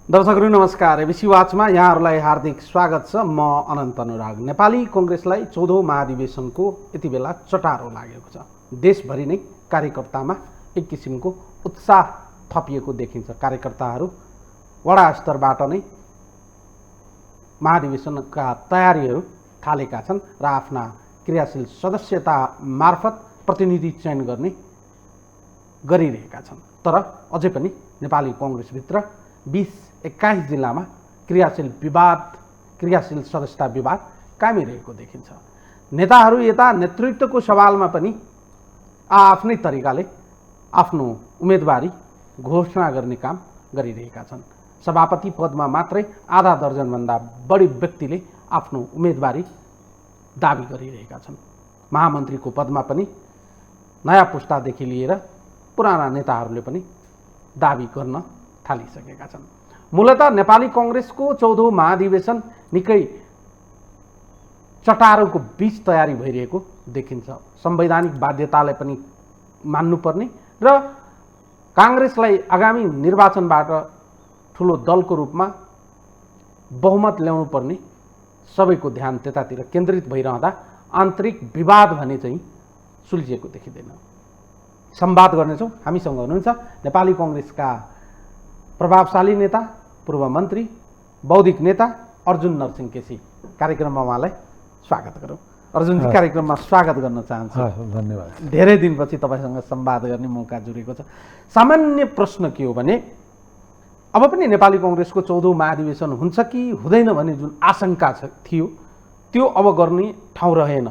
दर्शकहरू नमस्कार। एबिसी वाचमा यहाँहरूलाई हार्दिक स्वागत छ। म अनन्त अनुराग। नेपाली कङ्ग्रेसलाई 14औं महाधिवेशनको यति बेला चटारो लागेको छ। देशभरि नै कार्यकर्तामा एक किसिमको उत्साह थपिएको देखिन्छ। कार्यकर्ताहरू वडा स्तरबाट नै महाधिवेशनका तयारीहरू थालेका छन् र आफ्ना क्रियाशील सदस्यता मार्फत प्रतिनिधि चयन गरिरहेका छन्। तर अझै पनि नेपाली कङ्ग्रेसभित्र 20-21 जिल्लामा क्रियाशील सदस्यता विवाद कायमिरहेको देखिन्छ। नेताहरू यता नेतृत्वको सवालमा पनि आफ्नै तरिकाले आफ्नो उम्मेदवारी घोषणा गर्ने काम गरिरहेका छन्। सभापति पदमा मात्रै आधा दर्जनभन्दा बढी व्यक्तिले आफ्नो उम्मेदवारी दाबी गरिरहेका छन्। महामन्त्रीको पदमा पनि नयाँ पुस्तादेखि लिएर पुराना नेताहरूले पनि दाबी गर्न थालिसकेका छन्। मूलतः नेपाली कङ्ग्रेसको 14औं महाधिवेशन निकै चटारोको बीच तयारी भइरहेको देखिन्छ। संवैधानिक बाध्यतालाई पनि मान्नुपर्ने र काङ्ग्रेसलाई आगामी निर्वाचनबाट ठुलो दलको रूपमा बहुमत ल्याउनु पर्ने सबैको ध्यान त्यतातिर केन्द्रित भइरहँदा आन्तरिक विवाद भने चाहिँ सुल्झिएको देखिँदैन। संवाद गर्नेछौँ। हामीसँग हुनुहुन्छ नेपाली कङ्ग्रेसका प्रभावशाली नेता, पूर्व मन्त्री, बौद्धिक नेता अर्जुन नरसिंह केसी। कार्यक्रममा उहाँलाई स्वागत गरौँ। अर्जुनजी, कार्यक्रममा स्वागत गर्न चाहन्छु। धन्यवाद। धेरै दिनपछि तपाईँसँग संवाद गर्ने मौका जुरेको छ। सामान्य प्रश्न के हो भने, अब पनि नेपाली कङ्ग्रेसको 14औं महाधिवेशन हुन्छ कि हुँदैन भन्ने जुन आशंका थियो त्यो अब गर्ने ठाउँ रहेन।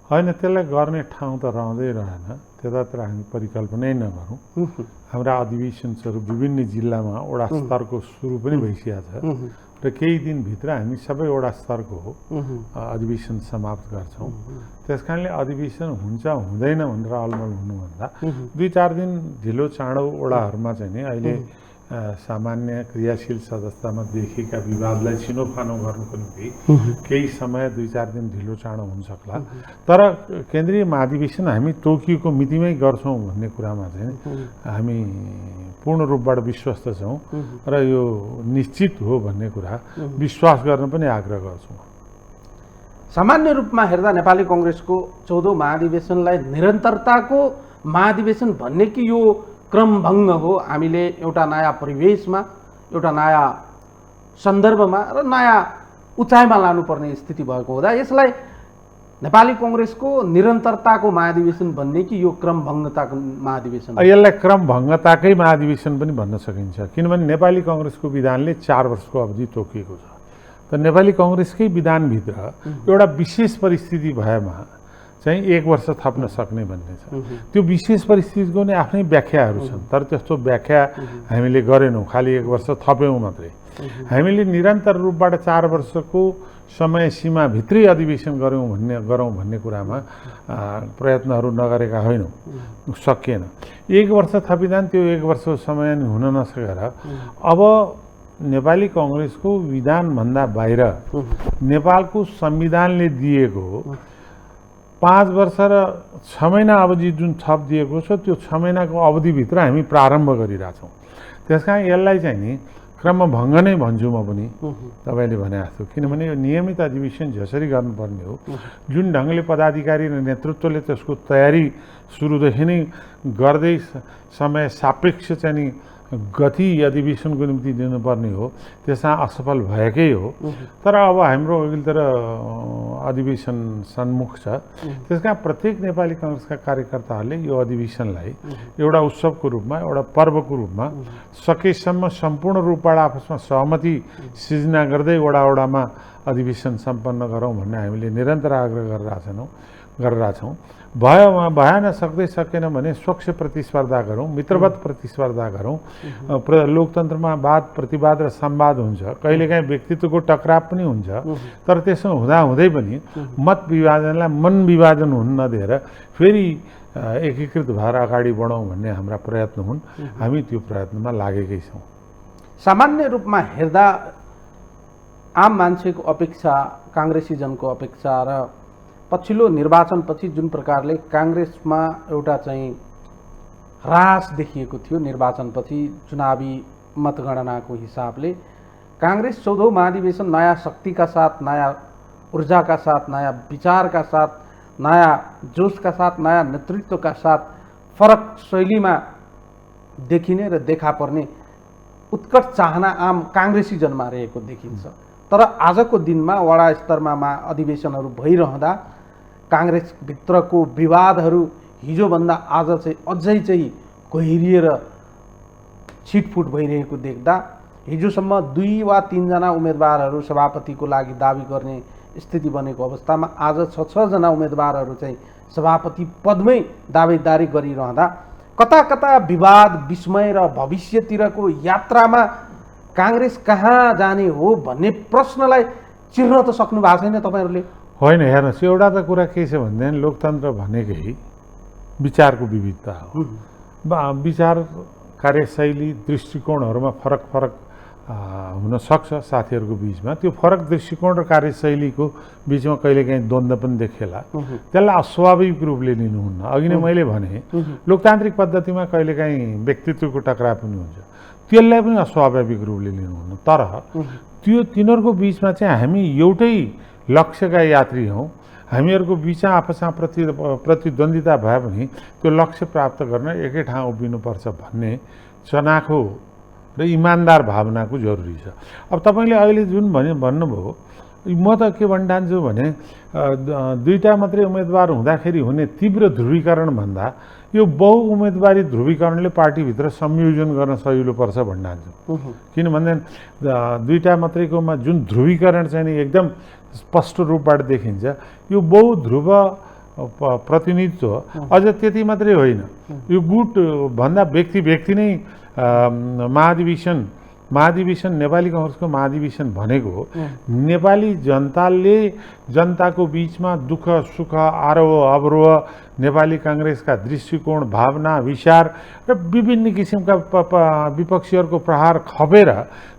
होइन, त्यसलाई गर्ने ठाउँ त रहँदै रहेन। त्यतातिर हामी परिकल्पनै नगरौँ। हाम्रा अधिवेशनहरू विभिन्न जिल्लामा वडा स्तरको सुरु पनि भइसकेको छ र केही दिनभित्र हामी सबै वडा स्तरको अधिवेशन समाप्त गर्छौँ। त्यस कारणले अधिवेशन हुन्छ हुँदैन भनेर अलमल हुनुभन्दा 2-4 दिन ढिलो चाँडो वडाहरूमा चाहिँ नि अहिले सामान्य क्रियाशील सदस्यतामा देखिएका विवादलाई छिनोफानो गर्नुको निम्ति केही समय 2-4 दिन ढिलो चाँडो हुन सक्ला। तर केन्द्रीय महाधिवेशन हामी तोकिएको मितिमै गर्छौँ भन्ने कुरामा चाहिँ हामी पूर्ण रूपबाट विश्वस्त छौँ र यो निश्चित हो भन्ने कुरा विश्वास गर्न पनि आग्रह गर्छौँ। सामान्य रूपमा हेर्दा नेपाली कङ्ग्रेसको 14औं महाधिवेशनलाई निरन्तरताको महाधिवेशन भन्ने कि यो क्रमभङ्ग हो? हामीले एउटा नयाँ परिवेशमा, एउटा नयाँ सन्दर्भमा र नयाँ उचाइमा लानुपर्ने स्थिति भएको हुँदा यसलाई नेपाली कङ्ग्रेसको निरन्तरताको महाधिवेशन भन्ने कि यो क्रमभङ्गताको महाधिवेशन? यसलाई क्रमभङ्गताकै महाधिवेशन पनि भन्न सकिन्छ। किनभने नेपाली कङ्ग्रेसको विधानले 4 वर्षको अवधि तोकिएको छ। त नेपाली कङ्ग्रेसकै विधानभित्र एउटा विशेष परिस्थिति भएमा चाहिँ 1 वर्ष थप्न सक्ने भन्ने छ। त्यो विशेष परिस्थितिको नै आफ्नै व्याख्याहरू छन्। तर त्यस्तो व्याख्या हामीले गरेनौँ, खालि 1 वर्ष थप्यौँ मात्रै। हामीले निरन्तर रूपबाट 4 वर्षको समय सीमाभित्रै अधिवेशन गरौँ भन्ने कुरामा प्रयत्नहरू नगरेका होइनौँ, सकिएन। 1 वर्ष थपिँदा त्यो 1 वर्ष समय हुन नसकेर अब नेपाली कङ्ग्रेसको विधानभन्दा बाहिर नेपालको संविधानले दिएको 5 वर्ष र 6 महिना अवधि जुन थप दिएको छ त्यो 6 महिनाको अवधिभित्र हामी प्रारम्भ गरिरहेछौँ। त्यस कारण यसलाई चाहिँ नि क्रमभङ्ग नै भन्छु म पनि तपाईँले भने जस्तो। किनभने यो नियमित अधिवेशन जसरी गर्नुपर्ने हो, जुन ढङ्गले पदाधिकारी र नेतृत्वले त्यसको तयारी सुरुदेखि नै गर्दै समय सापेक्ष चाहिँ नि गति अधिवेशनको निम्ति दिनुपर्ने हो, त्यसमा असफल भएकै हो। तर अब हाम्रो अघिल्तिर अधिवेशन सन्मुख छ। त्यसका प्रत्येक नेपाली कङ्ग्रेसका कार्यकर्ताहरूले यो अधिवेशनलाई एउटा उत्सवको रूपमा, एउटा पर्वको रूपमा सकेसम्म सम्पूर्ण रूपबाट आपसमा सहमति सिर्जना गर्दै वडामा अधिवेशन सम्पन्न गरौँ भन्ने हामीले निरन्तर आग्रह गरिरहेछौँ। भएन, सकेन भने स्वच्छ प्रतिस्पर्धा गरौँ, मित्रवत प्रतिस्पर्धा गरौँ। लोकतन्त्रमा वाद प्रतिवाद र संवाद हुन्छ, कहिलेकाहीँ व्यक्तित्वको टकराव पनि हुन्छ। तर त्यसो हुँदै पनि मत विभाजनलाई मन विभाजन हुन नदिएर फेरि एकीकृत भएर अगाडि बढौँ भन्ने हाम्रा प्रयत्न हुन्। हामी त्यो प्रयत्नमा लागेकै छौँ। सामान्य रूपमा हेर्दा आम मान्छेको अपेक्षा, काङ्ग्रेसीजनको अपेक्षा र पछिल्लो निर्वाचनपछि जुन प्रकारले काङ्ग्रेसमा एउटा चाहिँ ह्रास देखिएको थियो, निर्वाचनपछि चुनावी मतगणनाको हिसाबले कांग्रेस 14औं महाधिवेशन नयाँ शक्ति का साथ, नयाँ ऊर्जा का साथ, नयाँ विचार का साथ, नयाँ जोश का साथ, नयाँ नेतृत्व का साथ फरक शैलीमा देखिने र देखा पर्ने उत्कट चाहना आम कांग्रेसी जनमा रहेको देखिन्छ। तर आजको दिनमा वडा स्तरमा अधिवेशनहरू भइरहँदा कांग्रेसभित्रको विवादहरू हिजोभन्दा आज चाहिँ अझै चाहिँ गहिरिएर छिटफुट भइरहेको देख्दा हिजोसम्म 2 वा 3 जना उम्मेदवारहरू सभापतिको लागि दाबी गर्ने स्थिति बनेको अवस्थामा आज 6 जना उम्मेदवारहरू चाहिँ सभापति पदमै दावेदारी गरिरहँदा कता कता विवाद, विस्मय र भविष्यतिरको यात्रामा कांग्रेस कहाँ जाने हो भन्ने प्रश्नलाई चिर्न त सक्नु भएको छैन तपाईहरुले? होइन, हेर्नुहोस्, एउटा त कुरा के छ भनेदेखि लोकतन्त्र भनेकै विचारको विविधता हो। विचार, कार्यशैली, दृष्टिकोणहरूमा फरक फरक हुन सक्छ साथीहरूको बिचमा। त्यो फरक दृष्टिकोण र कार्यशैलीको बिचमा कहिलेकाहीँ द्वन्द्व पनि देखेला। त्यसलाई अस्वाभाविक रूपले लिनुहुन्न। अघि नै मैले भने लोकतान्त्रिक पद्धतिमा कहिलेकाहीँ व्यक्तित्वको टकराव पनि हुन्छ, त्यसलाई पनि अस्वाभाविक रूपले लिनुहुन्न। तर त्यो तिनीहरूको बिचमा चाहिँ हामी एउटै लक्ष्यका यात्री हौँ। हामीहरूको बिचमा आपसमा प्रतिद्वन्दिता भए पनि त्यो लक्ष्य प्राप्त गर्न एकै ठाउँ उभिनुपर्छ भन्ने चनाखो र इमान्दार भावनाको जरुरी छ। अब तपाईँले अहिले जुन भन्नुभयो, म त के भन्न चाहन्छु भने 2टा मात्रै उम्मेदवार हुँदाखेरि हुने तीव्र ध्रुवीकरण भन्दा यो बहु उम्मेदवारी ध्रुवीकरणले पार्टीभित्र संयोजन गर्न सजिलो पर्छ भन्न चाहन्छु। किनभने 2टा मात्रैकोमा जुन ध्रुवीकरण चाहिँ नि एकदम स्पष्ट रूपबाट देखिन्छ, यो बहुध्रुव प्रतिनिधित्व अझ त्यति मात्रै होइन, यो गुट भन्दा व्यक्ति नै महाधिवेशन नेपाली कांग्रेसको महाधिवेशन भनेको नेपाली जनताको बीचमा दुःख सुख, आरोह अवरोह, नेपाली कांग्रेसका दृष्टिकोण, भावना, विचार र विभिन्न किसिमका विपक्षीहरूको प्रहार खपेर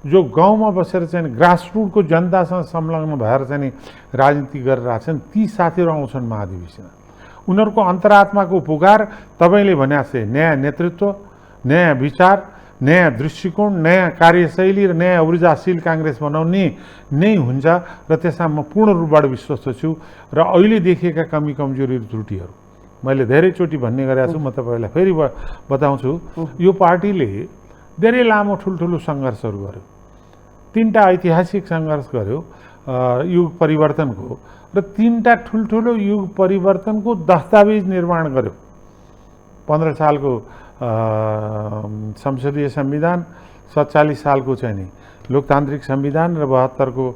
जो गाउँमा बसेर चाहिँ ग्रासरुटको जनतासँग संलग्न भएर चाहिँ राजनीति गरिरहेछन्, ती साथीहरू आउँछन् महाधिवेशन। उनीहरूको अन्तरात्माको पुकार तपाईँले भने जस्तै नयाँ नेतृत्व, नयाँ विचार, नयाँ दृष्टिकोण, नयाँ कार्यशैली र नयाँ ऊर्जाशील कांग्रेस बनाउने नै हुन्छ र त्यसमा म पूर्ण रूपबाट विश्वस्त छु। र अहिले देखिएका कमी कमजोरी त्रुटिहरू मैले धेरैचोटि भन्ने गरेको छु, म तपाईँलाई फेरि बताउँछु। यो पार्टीले धेरै लामो ठुल्ठुलो सङ्घर्षहरू गर्यो, 3टा ऐतिहासिक सङ्घर्ष गर्यो युग परिवर्तनको, र 3टा ठुल्ठुलो युग परिवर्तनको दस्तावेज निर्माण गर्यो। 15 सालको संसदीय संविधान, 47 सालको चाहिँ नि लोकतान्त्रिक संविधान र 72 को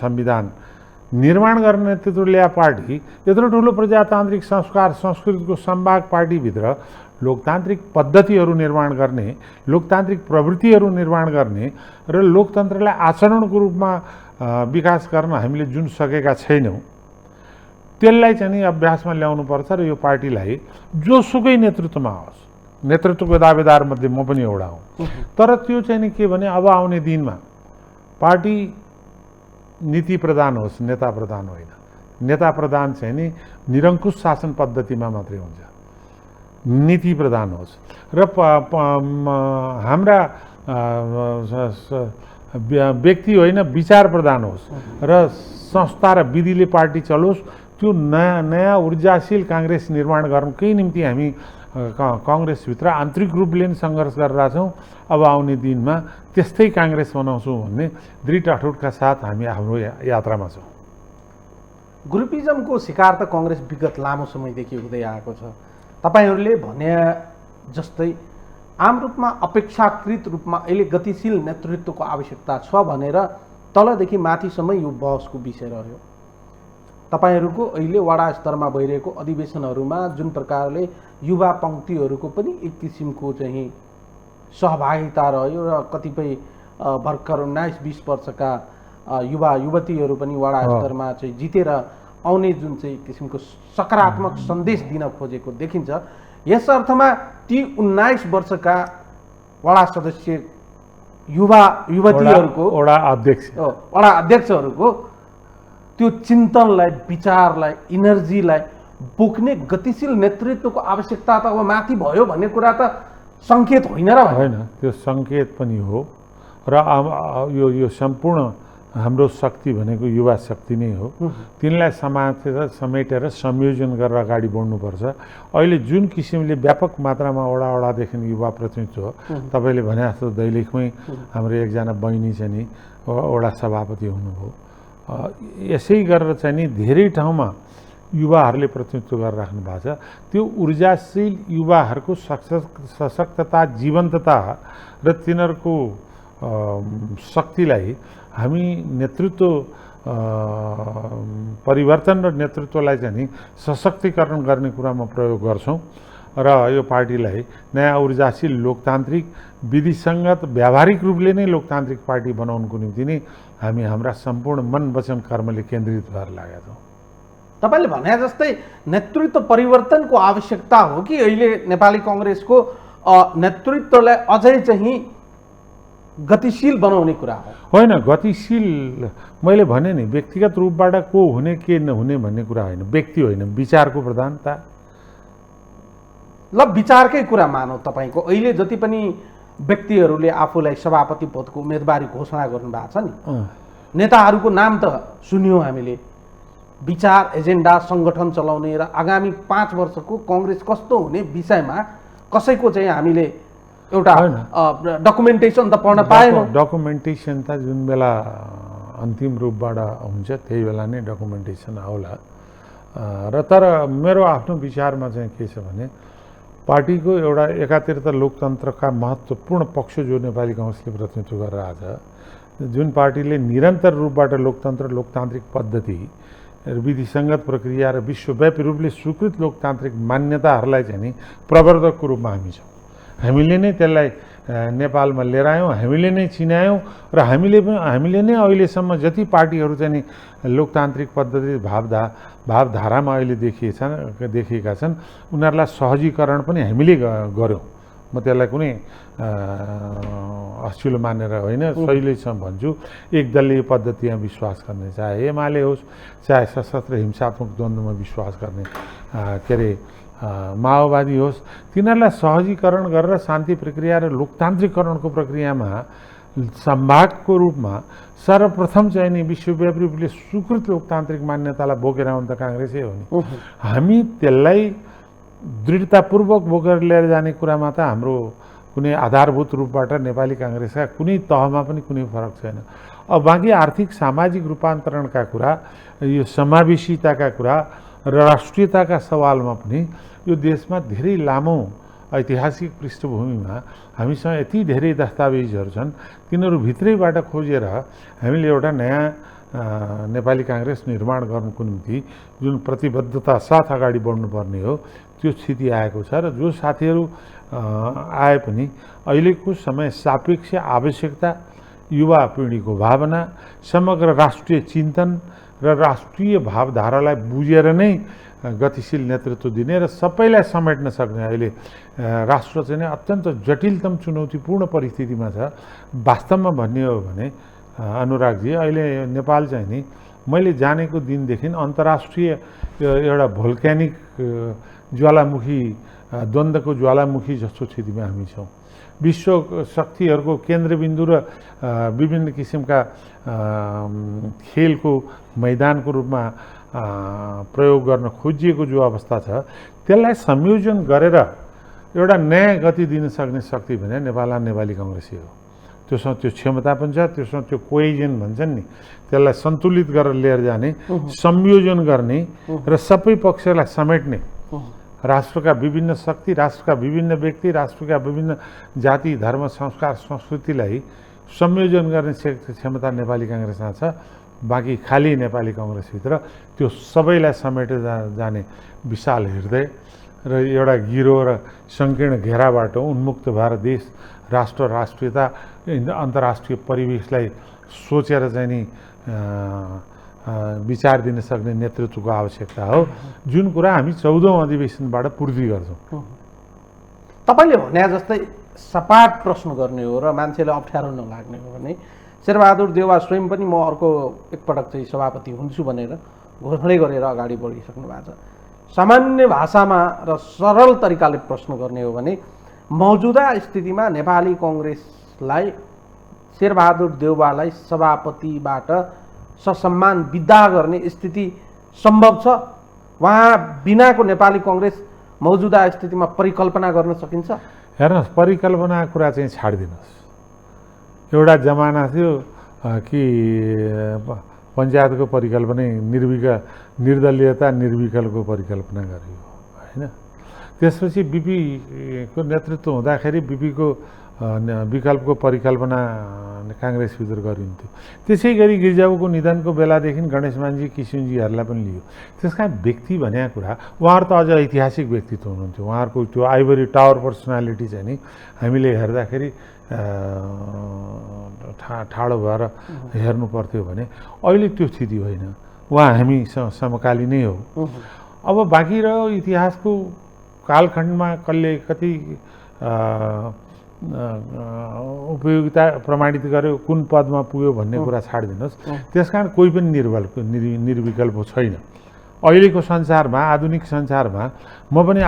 संविधान निर्माण गर्ने नेतृत्व ल्याए पार्टी। यत्रो ठुलो प्रजातान्त्रिक संस्कार संस्कृतिको सम्भाग पार्टीभित्र लोकतान्त्रिक पद्धतिहरू निर्माण गर्ने, लोकतान्त्रिक प्रवृत्तिहरू निर्माण गर्ने र लोकतन्त्रलाई आचरणको रूपमा विकास गर्न हामीले जुन सकेका छैनौँ, त्यसलाई चाहिँ नि अभ्यासमा ल्याउनुपर्छ। र यो पार्टीलाई जोसुकै नेतृत्वमा होस्, नेतृत्वको दावेदार मध्ये म पनि एउटा हुँ, तर त्यो चाहिँ नि के भने अब आउने दिनमा पार्टी नीति प्रधान होस्, नेता प्रधान होइन। नेता प्रधान चाहिँ नि निरङ्कुश शासन पद्धतिमा मात्रै हुन्छ, नीति प्रधान होस्। र हाम्रा व्यक्ति होइन, विचार प्रधान होस् र संस्था र विधिले पार्टी चलोस्। त्यो नयाँ ऊर्जाशील कांग्रेस निर्माण गर्नकै निम्ति हामी कांग्रेसभित्र आन्तरिक रूपले सङ्घर्ष गरिरहेछौँ। अब आउने दिनमा त्यस्तै कांग्रेस बनाउँछौँ भन्ने दृढ अठोटका साथ हामी हाम्रो यात्रामा छौँ। ग्रुपिजमको शिकार त कांग्रेस विगत लामो समयदेखि हुँदै आएको छ। तपाईहरूले भने जस्तै आम रूपमा अपेक्षाकृत रूपमा अहिले गतिशील नेतृत्वको आवश्यकता छ भनेर तलदेखि माथिसम्म यो बहसको विषय रह्यो। तपाईहरूको अहिले वडा स्तरमा भइरहेको अधिवेशनहरूमा जुन प्रकारले युवा पङ्क्तिहरूको पनि एक किसिमको चाहिँ सहभागिता रह्यो र कतिपय भर्खर 19-20 वर्षका युवा युवतीहरू पनि वडा स्तरमा चाहिँ जितेर आउने जुन चाहिँ किसिमको सकारात्मक सन्देश दिन खोजेको देखिन्छ। यस अर्थमा ती 19 वर्षका वडा सदस्य युवा युवतीहरूको वडा अध्यक्षहरूको त्यो चिन्तनलाई, विचारलाई, इनर्जीलाई बोक्ने गतिशील नेतृत्वको आवश्यकता त अब माथि भयो भन्ने कुरा त सङ्केत होइन र होइन, त्यो सङ्केत पनि हो र यो सम्पूर्ण हाम्रो शक्ति भनेको युवा शक्ति नै हो। तिनलाई समेटेर संयोजन गरेर अगाडि बढ्नुपर्छ। अहिले जुन किसिमले व्यापक मात्रामा वडादेखि युवा प्रतिनिधित्व हो, तपाईँले भने जस्तो दैलेखमै हाम्रो एकजना बहिनी चाहिँ नि वडा सभापति हुनुभयो। यसै गरेर चाहिँ नि धेरै ठाउँमा युवाहरूले प्रतिनिधित्व गरेर राख्नु भएको छ। त्यो ऊर्जाशील युवाहरूको सशक्तता, जीवन्तता र तिनीहरूको शक्तिलाई हामी नेतृत्व परिवर्तन र नेतृत्वलाई चाहिँ नि सशक्तिकरण गर्ने कुरामा प्रयोग गर्छौँ र यो पार्टीलाई नयाँ ऊर्जाशील लोकतान्त्रिक विधिसङ्गत व्यावहारिक रूपले नै लोकतान्त्रिक पार्टी बनाउनुको निम्ति नै हामी हाम्रा सम्पूर्ण मन वचन कर्मले केन्द्रित भएर लागेका छौँ। तपाईँले भने जस्तै नेतृत्व परिवर्तनको आवश्यकता हो कि अहिले नेपाली कङ्ग्रेसको नेतृत्वलाई अझै चाहिँ गतिशील बनाउने कुरा हो? होइन, गतिशील मैले भने नि व्यक्तिगत रूपबाट को हुने के नहुने भन्ने कुरा होइन, व्यक्ति होइन, विचारको प्रधानता। ल विचारकै कुरा मानौँ, तपाईँको अहिले जति पनि व्यक्तिहरूले आफूलाई सभापति पदको उम्मेदवारी घोषणा गर्नुभएको छ नि, नेताहरूको नाम त सुन्यौँ हामीले। विचार, एजेन्डा, सङ्गठन चलाउने र आगामी 5 वर्षको कङ्ग्रेस कस्तो हुने विषयमा कसैको चाहिँ हामीले एउटा डकुमेन्टेसन त पढ्न पाएनौँ। डकुमेन्टेसन त जुन बेला अन्तिम रूपबाट हुन्छ त्यही बेला नै डकुमेन्टेसन आउला। र तर मेरो आफ्नो विचारमा चाहिँ के छ भने पार्टीको एउटा एकातिर त लोकतन्त्रका महत्त्वपूर्ण पक्ष जो नेपाली कङ्ग्रेसले प्रतिनिधित्व गरेर आज जुन पार्टीले निरन्तर रूपबाट लोकतन्त्र, लोकतान्त्रिक पद्धति, विधिसङ्गत प्रक्रिया र विश्वव्यापी रूपले स्वीकृत लोकतान्त्रिक मान्यताहरूलाई चाहिँ नि प्रवर्धकको रूपमा हामी छौँ। हामीले नै त्यसलाई नेपालमा लिएर आयौँ, हामीले नै चिनायौँ र हामीले नै अहिलेसम्म जति पार्टीहरू चाहिँ नि लोकतान्त्रिक पद्धति भावधारामा अहिले देखिएका छन् उनीहरूलाई सहजीकरण पनि हामीले गऱ्यौँ। म त्यसलाई कुनै अश्लील मानेर होइन, सहिलेसँग भन्छु। एकदलीय पद्धतिमा विश्वास गर्ने, चाहे एमाले होस्, चाहे सशस्त्र हिंसात्मक द्वन्द्वमा विश्वास गर्ने के अरे माओवादी होस्, तिनीहरूलाई सहजीकरण गरेर शान्ति प्रक्रिया र लोकतान्त्रिकरणको प्रक्रियामा सम्भागको रूपमा सर्वप्रथम चाहिँ नि विश्वव्यापी रूपले स्वीकृत लोकतान्त्रिक मान्यतालाई बोकेर आउनु त काङ्ग्रेसै हो नि। हामी त्यसलाई दृढतापूर्वक बोकेर लिएर जाने कुरामा त हाम्रो कुनै आधारभूत रूपबाट नेपाली काङ्ग्रेसका कुनै तहमा पनि कुनै फरक छैन। अब बाँकी आर्थिक सामाजिक रूपान्तरणका कुरा, यो समावेशिताका कुरा र राष्ट्रियताका सवालमा पनि यो देशमा धेरै लामो ऐतिहासिक पृष्ठभूमिमा हामीसँग यति धेरै दस्तावेजहरू छन्, तिनीहरू भित्रैबाट खोजेर हामीले एउटा नयाँ नेपाली काङ्ग्रेस निर्माण गर्नुको निम्ति जुन प्रतिबद्धता साथ अगाडि बढ्नुपर्ने हो त्यो स्थिति आएको छ। र जो साथीहरू आए पनि अहिलेको समय सापेक्ष आवश्यकता, युवा पिँढीको भावना, समग्र राष्ट्रिय चिन्तन र राष्ट्रिय भावधारालाई बुझेर नै गतिशील नेतृत्व दिने र सबैलाई समेट्न सक्ने अहिले राष्ट्र चाहिँ अत्यन्त जटिलतम चुनौतीपूर्ण परिस्थितिमा छ। वास्तवमा भन्ने हो भने अनुरागजी, अहिले नेपाल चाहिँ नि मैले जानेको दिनदेखि अन्तर्राष्ट्रिय एउटा भोल्क्यानिक ज्वालामुखी, द्वन्द्वको ज्वालामुखी जस्तो स्थितिमा हामी छौँ। विश्व शक्तिहरूको केन्द्रबिन्दु र विभिन्न किसिमका खेलको मैदानको रूपमा प्रयोग गर्न खोजिएको जो अवस्था छ त्यसलाई संयोजन गरेर एउटा नयाँ गति दिन सक्ने शक्ति भने नेपाली कङ्ग्रेसै हो। त्योसँग त्यो क्षमता पनि छ, त्योसँग त्यो कोहेजन भन्छन् नि, त्यसलाई सन्तुलित गरेर लिएर जाने, संयोजन गर्ने र सबै पक्षलाई समेट्ने, राष्ट्रका विभिन्न शक्ति, राष्ट्रका विभिन्न व्यक्ति, राष्ट्रका विभिन्न जाति, धर्म, संस्कार, संस्कृतिलाई संयोजन गर्ने क्षमता नेपाली काङ्ग्रेसमा छ। बाँकी खाली नेपाली कङ्ग्रेसभित्र त्यो सबैलाई समेटेर जाने विशाल हृदय र एउटा गिरो र सङ्कीर्ण घेराबाट उन्मुक्त भएर देश, राष्ट्र, राष्ट्रियता, अन्तर्राष्ट्रिय परिवेशलाई सोचेर चाहिँ नि विचार दिन सक्ने नेतृत्वको आवश्यकता हो, जुन कुरा हामी 14औं अधिवेशनबाट पूर्ति गर्छौँ। तपाईँले भने जस्तै सपाट प्रश्न गर्ने हो र मान्छेलाई अप्ठ्यारो नलाग्ने हो भने शेरबहादुर देउवा स्वयं पनि म अर्को एकपटक चाहिँ सभापति हुन्छु भनेर घोषणा गरेर अगाडि बढिसक्नु भएको छ। सामान्य भाषामा र सरल तरिकाले प्रश्न गर्ने हो भने मौजुदा स्थितिमा नेपाली कङ्ग्रेसलाई शेरबहादुर देउवालाई सभापतिबाट ससम्मान विदा गर्ने स्थिति सम्भव छ? उहाँ बिनाको नेपाली कङ्ग्रेस मौजुदा स्थितिमा परिकल्पना गर्न सकिन्छ? हेर्नुहोस्, परिकल्पना कुरा चाहिँ छाडिदिनुहोस्। एउटा जमाना थियो कि पञ्चायतको परिकल्पना निर्दलीयता निर्विकल्पको परिकल्पना गरियो होइन। त्यसपछि बिपीको नेतृत्व हुँदाखेरि बिपीको विकल्पको परिकल्पना काङ्ग्रेसभित्र गरिन्थ्यो। त्यसै गरी गिरिजाबुको निधनको बेलादेखि गणेशमानजी किसिमजीहरूलाई पनि लियो। त्यस कारण व्यक्ति भनेको कुरा उहाँहरू त अझ ऐतिहासिक व्यक्तित्व हुनुहुन्थ्यो। उहाँहरूको त्यो आइभरी टावर पर्सनालिटी चाहिँ नि हामीले हेर्दाखेरि ठाडो भएर हेर्नु पर्थ्यो भने अहिले त्यो स्थिति होइन। उहाँ हामीसँग समकालीनै हो। अब बाँकी रह्यो इतिहासको कालखण्डमा कसले कति उपयोगिता प्रमाणित गर्यो, कुन पदमा पुग्यो भन्ने कुरा छाडिदिनुहोस्। त्यसकारण कोही पनि निर्विकल्प छैन। अहिलेको संसारमा, आधुनिक संसारमा म पनि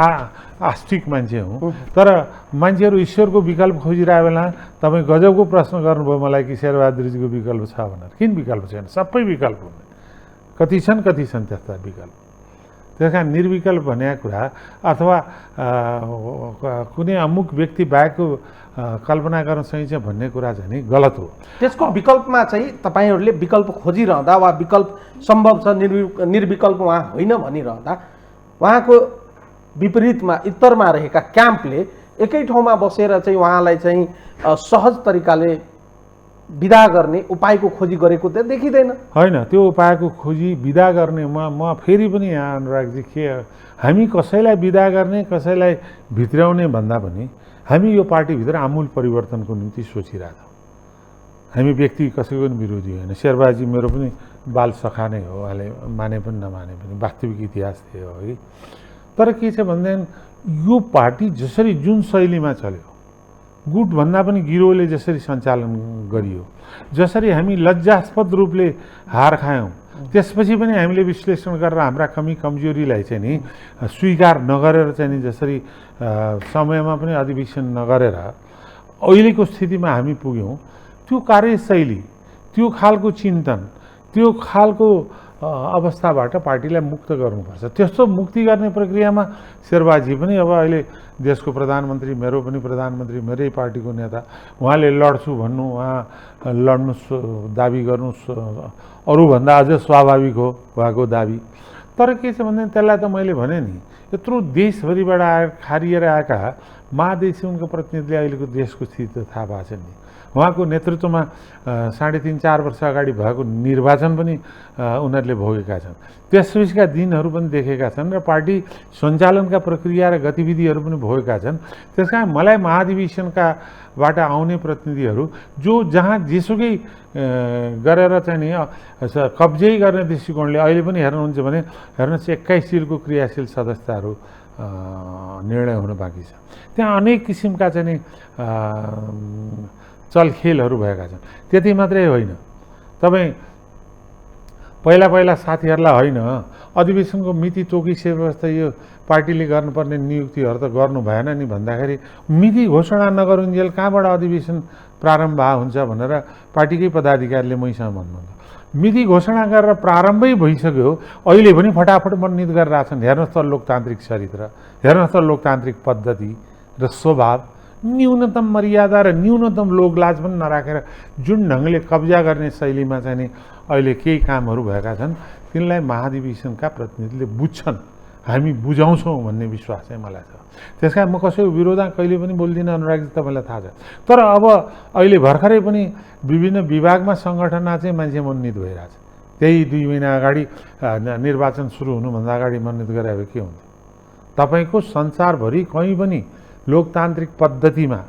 आस्तिक मान्छे हुँ, तर मान्छेहरू ईश्वरको विकल्प खोजिरहेको बेला तपाईँ गजबको प्रश्न गर्नुभयो मलाई कि शेरबहादुरजीको विकल्प छ भनेर। किन विकल्प छैन? सबै विकल्प हुन्। कति छन् त्यस्ता विकल्प। त्यस कारण निर्विकल्प भनेको कुरा अथवा कुनै अमुक व्यक्ति बाहेकको कल्पना गर्न सकिन्छ भन्ने कुरा चाहिँ नि गलत हो। त्यसको विकल्पमा चाहिँ तपाईँहरूले विकल्प खोजिरहँदा वा विकल्प सम्भव छ निर्विकल्प उहाँ होइन भनिरहँदा उहाँको विपरीतमा उत्तरमा रहेका क्याम्पले एकै ठाउँमा बसेर चाहिँ उहाँलाई चाहिँ सहज तरिकाले विदा गर्ने उपायको खोजी गरेको त देखिँदैन। होइन, त्यो उपायको खोजी विदा गर्ने म फेरि पनि यहाँ अनुरागजी के हामी कसैलाई विदा गर्ने कसैलाई भित्र्याउने भन्दा पनि हामी यो पार्टीभित्र आमूल परिवर्तनको निम्ति सोचिरहेछौँ। हामी व्यक्ति कसैको पनि विरोधी होइन। शेरबहादुरजी मेरो पनि बाल सखा नै हो, उहाँले माने पनि नमाने पनि वास्तविक इतिहास थियो है। तर के छ भनेदेखि यो पार्टी जसरी जुन शैलीमा चल्यो, गुटभन्दा पनि गिरोहले जसरी सञ्चालन गरियो, जसरी हामी लज्जास्पद रूपले हार खायौँ, त्यसपछि पनि हामीले विश्लेषण गरेर हाम्रा कमी कमजोरीलाई चाहिँ नि स्वीकार नगरेर चाहिँ नि जसरी समयमा पनि अधिवेशन नगरेर अहिलेको स्थितिमा हामी पुग्यौँ, त्यो कार्यशैली, त्यो खालको चिन्तन, त्यो खालको अवस्थाबाट पार्टीलाई मुक्त गर्नुपर्छ। त्यस्तो मुक्ति गर्ने प्रक्रियामा शेरबहादुरजी पनि अब अहिले देशको प्रधानमन्त्री, मेरो पनि प्रधानमन्त्री, मेरै पार्टीको नेता, उहाँले लड्छु भन्नु, उहाँ लड्नु दाबी गर्नु अरूभन्दा अझ स्वाभाविक हो उहाँको दाबी। तर के छ भने त्यसलाई त मैले भने नि यत्रो देशभरिबाट खारिएर आएका महादेशी उनको प्रतिनिधिले अहिलेको देशको स्थिति त थाहा भएको छ नि। उहाँको नेतृत्वमा 3.5-4 वर्ष अगाडि भएको निर्वाचन पनि उनीहरूले भोगेका छन्। त्यसपछिका दिनहरू पनि देखेका छन् र पार्टी सञ्चालनका प्रक्रिया र गतिविधिहरू पनि भोगेका छन्। त्यस कारण मलाई महाधिवेशनकाबाट आउने प्रतिनिधिहरू जो जहाँ जेसुकै गरेर चाहिँ नि कब्जै गर्ने दृष्टिकोणले अहिले पनि हेर्नुहुन्छ भने हेर्नुहोस् 21 सिलको क्रियाशील सदस्यताहरू निर्णय हुन बाँकी छ। त्यहाँ अनेक किसिमका चाहिँ नि चलखेलहरू भएका छन्। त्यति मात्रै होइन, तपाईँ पहिला साथीहरूलाई होइन अधिवेशनको मिति तोकिसकेपछि यो पार्टीले गर्नुपर्ने नियुक्तिहरू त गर्नु भएन नि भन्दाखेरि मिति घोषणा नगरुन्जेल कहाँबाट अधिवेशन प्रारम्भ हुन्छ भनेर पार्टीकै पदाधिकारीले मैसँग भन्नुहुन्छ। मिति घोषणा गरेर प्रारम्भै भइसक्यो, अहिले पनि फटाफट मनोनित गरिरहेछन्। हेर्नुहोस् त लोकतान्त्रिक चरित्र, हेर्नुहोस् त लोकतान्त्रिक पद्धति र स्वभाव, न्यूनतम मर्यादा र न्यूनतम लोकलाज पनि नराखेर जुन ढङ्गले कब्जा गर्ने शैलीमा चाहिँ नि अहिले केही कामहरू भएका छन्, तिनलाई महाधिवेशनका प्रतिनिधिले बुझ्छन्, हामी बुझाउँछौँ भन्ने विश्वास चाहिँ मलाई छ। त्यस कारण म कसैको विरोधमा कहिले पनि बोल्दिनँ, अनुरागजी तपाईँलाई थाहा छ। तर अब अहिले भर्खरै पनि विभिन्न विभागमा सङ्गठनमा चाहिँ मान्छे मनोनित भइरहेछ। त्यही 2 महिना अगाडि निर्वाचन सुरु हुनुभन्दा अगाडि मनोनित गरे भए के हुन्थ्यो? तपाईँको संसारभरि कहीँ पनि लोकतान्त्रिक पद्धतिमा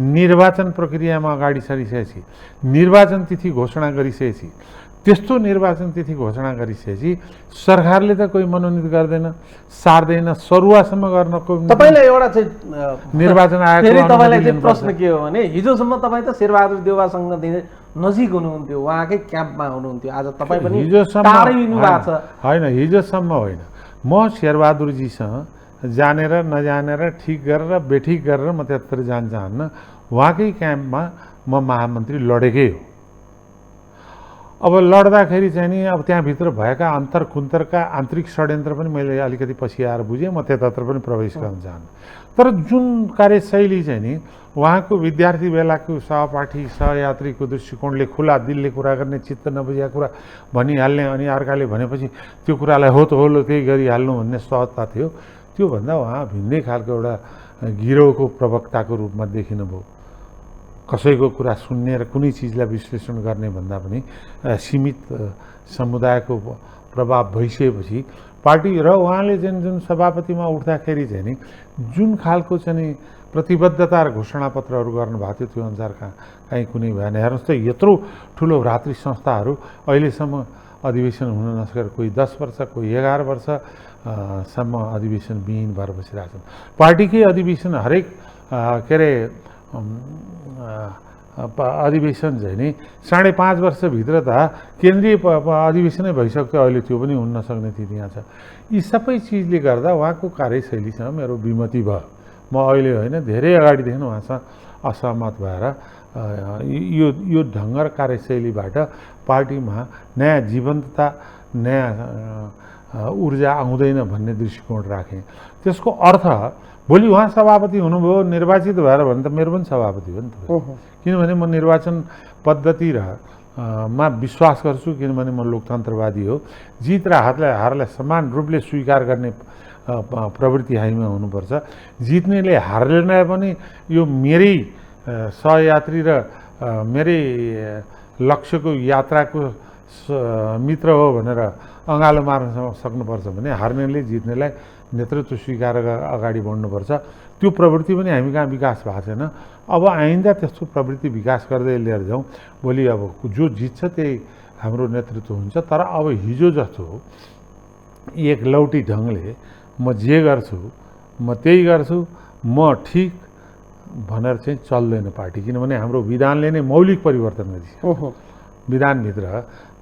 निर्वाचन प्रक्रियामा अगाडि सरिसकेपछि, निर्वाचन तिथि घोषणा गरिसकेपछि, त्यस्तो निर्वाचन तिथि घोषणा गरिसकेपछि सरकारले त कोही मनोनित गर्दैन, सार्दैन, सरुवासम्म गर्न कोही। तपाईँलाई एउटा चाहिँ निर्वाचन आयोग फेरि तपाईँलाई चाहिँ प्रश्न के हो भने हिजोसम्म तपाईँ त शेरबहादुर देउवासँग नजिक हुनुहुन्थ्यो, उहाँकै क्याम्पमा हुनुहुन्थ्यो, आज तपाईँ पनि टाढै हिँड्नु भएको छ। होइन, हिजोसम्म होइन, म शेरबहादुरजीसँग जानेर नजानेर ठिक गरेर बेठिक गरेर म त्यतातिर जान चाहन्न। उहाँकै क्याम्पमा म महामन्त्री लडेकै हो। अब लड्दाखेरि चाहिँ नि अब त्यहाँभित्र भएका अन्तरकुन्तरका आन्तरिक षड्यन्त्र पनि मैले अलिकति पछि आएर बुझेँ। म त्यतातिर पनि प्रवेश गर्न चाहन्न। तर जुन कार्यशैली चाहिँ नि उहाँको विद्यार्थी बेलाको सहपाठी सहयात्रीको दृष्टिकोणले खुला दिलले कुरा गर्ने, चित्त नबुझेका कुरा भनिहाल्ने, अनि अर्काले भनेपछि त्यो कुरालाई हो त हो लो त्यही गरिहाल्नु भन्ने सहजता थियो। त्योभन्दा उहाँ भिन्दै खालको एउटा गिरोहको प्रवक्ताको रूपमा देखिनुभयो। कसैको कुरा सुन्ने र कुनै चिजलाई विश्लेषण गर्ने भन्दा पनि सीमित समुदायको प्रभाव भइसकेपछि पार्टी र उहाँले जुन सभापतिमा उठ्दाखेरि चाहिँ नि जुन खालको चाहिँ नि प्रतिबद्धता र घोषणापत्रहरू गर्नुभएको थियो त्यो अनुसार काहीँ कुनै भएन। हेर्नुहोस् त यत्रो ठुलो भ्रातृ संस्थाहरू अहिलेसम्म अधिवेशन हुन नसकेर कोही 10 वर्ष कोही 11 वर्ष सम्म अधिवेशन विहीन भएर बसिरहेको छन्। पार्टीकै अधिवेशन हरेक के अरे अधिवेशन चाहिँ नि 5.5 वर्षभित्र त केन्द्रीय अधिवेशनै भइसक्यो। अहिले त्यो पनि हुन नसक्ने स्थिति यहाँ छ। यी सबै चिजले गर्दा उहाँको कार्यशैलीसँग मेरो विमति भयो। म अहिले होइन धेरै अगाडिदेखि उहाँसँग असहमत भएर यो ढङ्ग र कार्यशैलीबाट पार्टीमा नयाँ जीवन्तता नयाँ ऊर्जा आउँदैन भन्ने दृष्टिकोण राखेँ। त्यसको अर्थ भोलि उहाँ सभापति हुनुभयो निर्वाचित भएर भने त मेरो पनि सभापति हो नि त। किनभने म निर्वाचन पद्धति र मा विश्वास गर्छु। किनभने म लोकतन्त्रवादी हो। जित र हारलाई समान रूपले स्वीकार गर्ने प्रवृत्ति हामीमा हुनुपर्छ। जित्नेले हार्नेलाई पनि यो मेरै सहयात्री र मेरै लक्ष्यको यात्राको मित्र हो भनेर अँगालो मार्न सक्नुपर्छ भने हार्नेले जित्नेलाई नेतृत्व स्वीकार अगाडि बढ्नुपर्छ। त्यो प्रवृत्ति पनि हामी कहाँ विकास भएको छैन। अब आइन्दा त्यस्तो प्रवृत्ति विकास गर्दै लिएर जाउँ। भोलि अब जो जित्छ त्यही हाम्रो नेतृत्व हुन्छ। तर अब हिजो जस्तो एकलौटी ढङ्गले म जे गर्छु म त्यही गर्छु, म ठिक भनेर चाहिँ चल्दैन पार्टी। किनभने हाम्रो विधानले नै मौलिक परिवर्तन गरिदिन्छ। विधानभित्र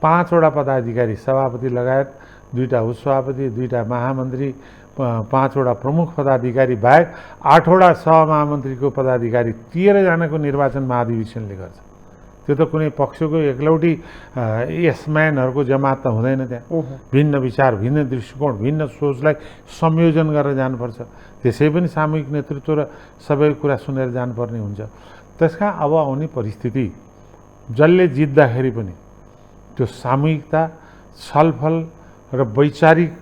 5 वटा पदाधिकारी सभापति लगायत 2टा उपसभापति 2टा महामन्त्री 5 वटा प्रमुख पदाधिकारी बाहेक 8 वटा सहमहामन्त्रीको पदाधिकारी 13 जनाको निर्वाचन महाधिवेशनले गर्छ। त्यो त कुनै पक्षको एकलौटी यसम्यानहरूको जमात त हुँदैन। त्यहाँ भिन्न विचार भिन्न दृष्टिकोण भिन्न सोचलाई संयोजन गरेर जानुपर्छ। त्यसै पनि सामूहिक नेतृत्व र सबै कुरा सुनेर जानुपर्ने हुन्छ। त्यसका अब आउने परिस्थिति जसले जित्दाखेरि पनि त्यो सामूहिकता छलफल र वैचारिक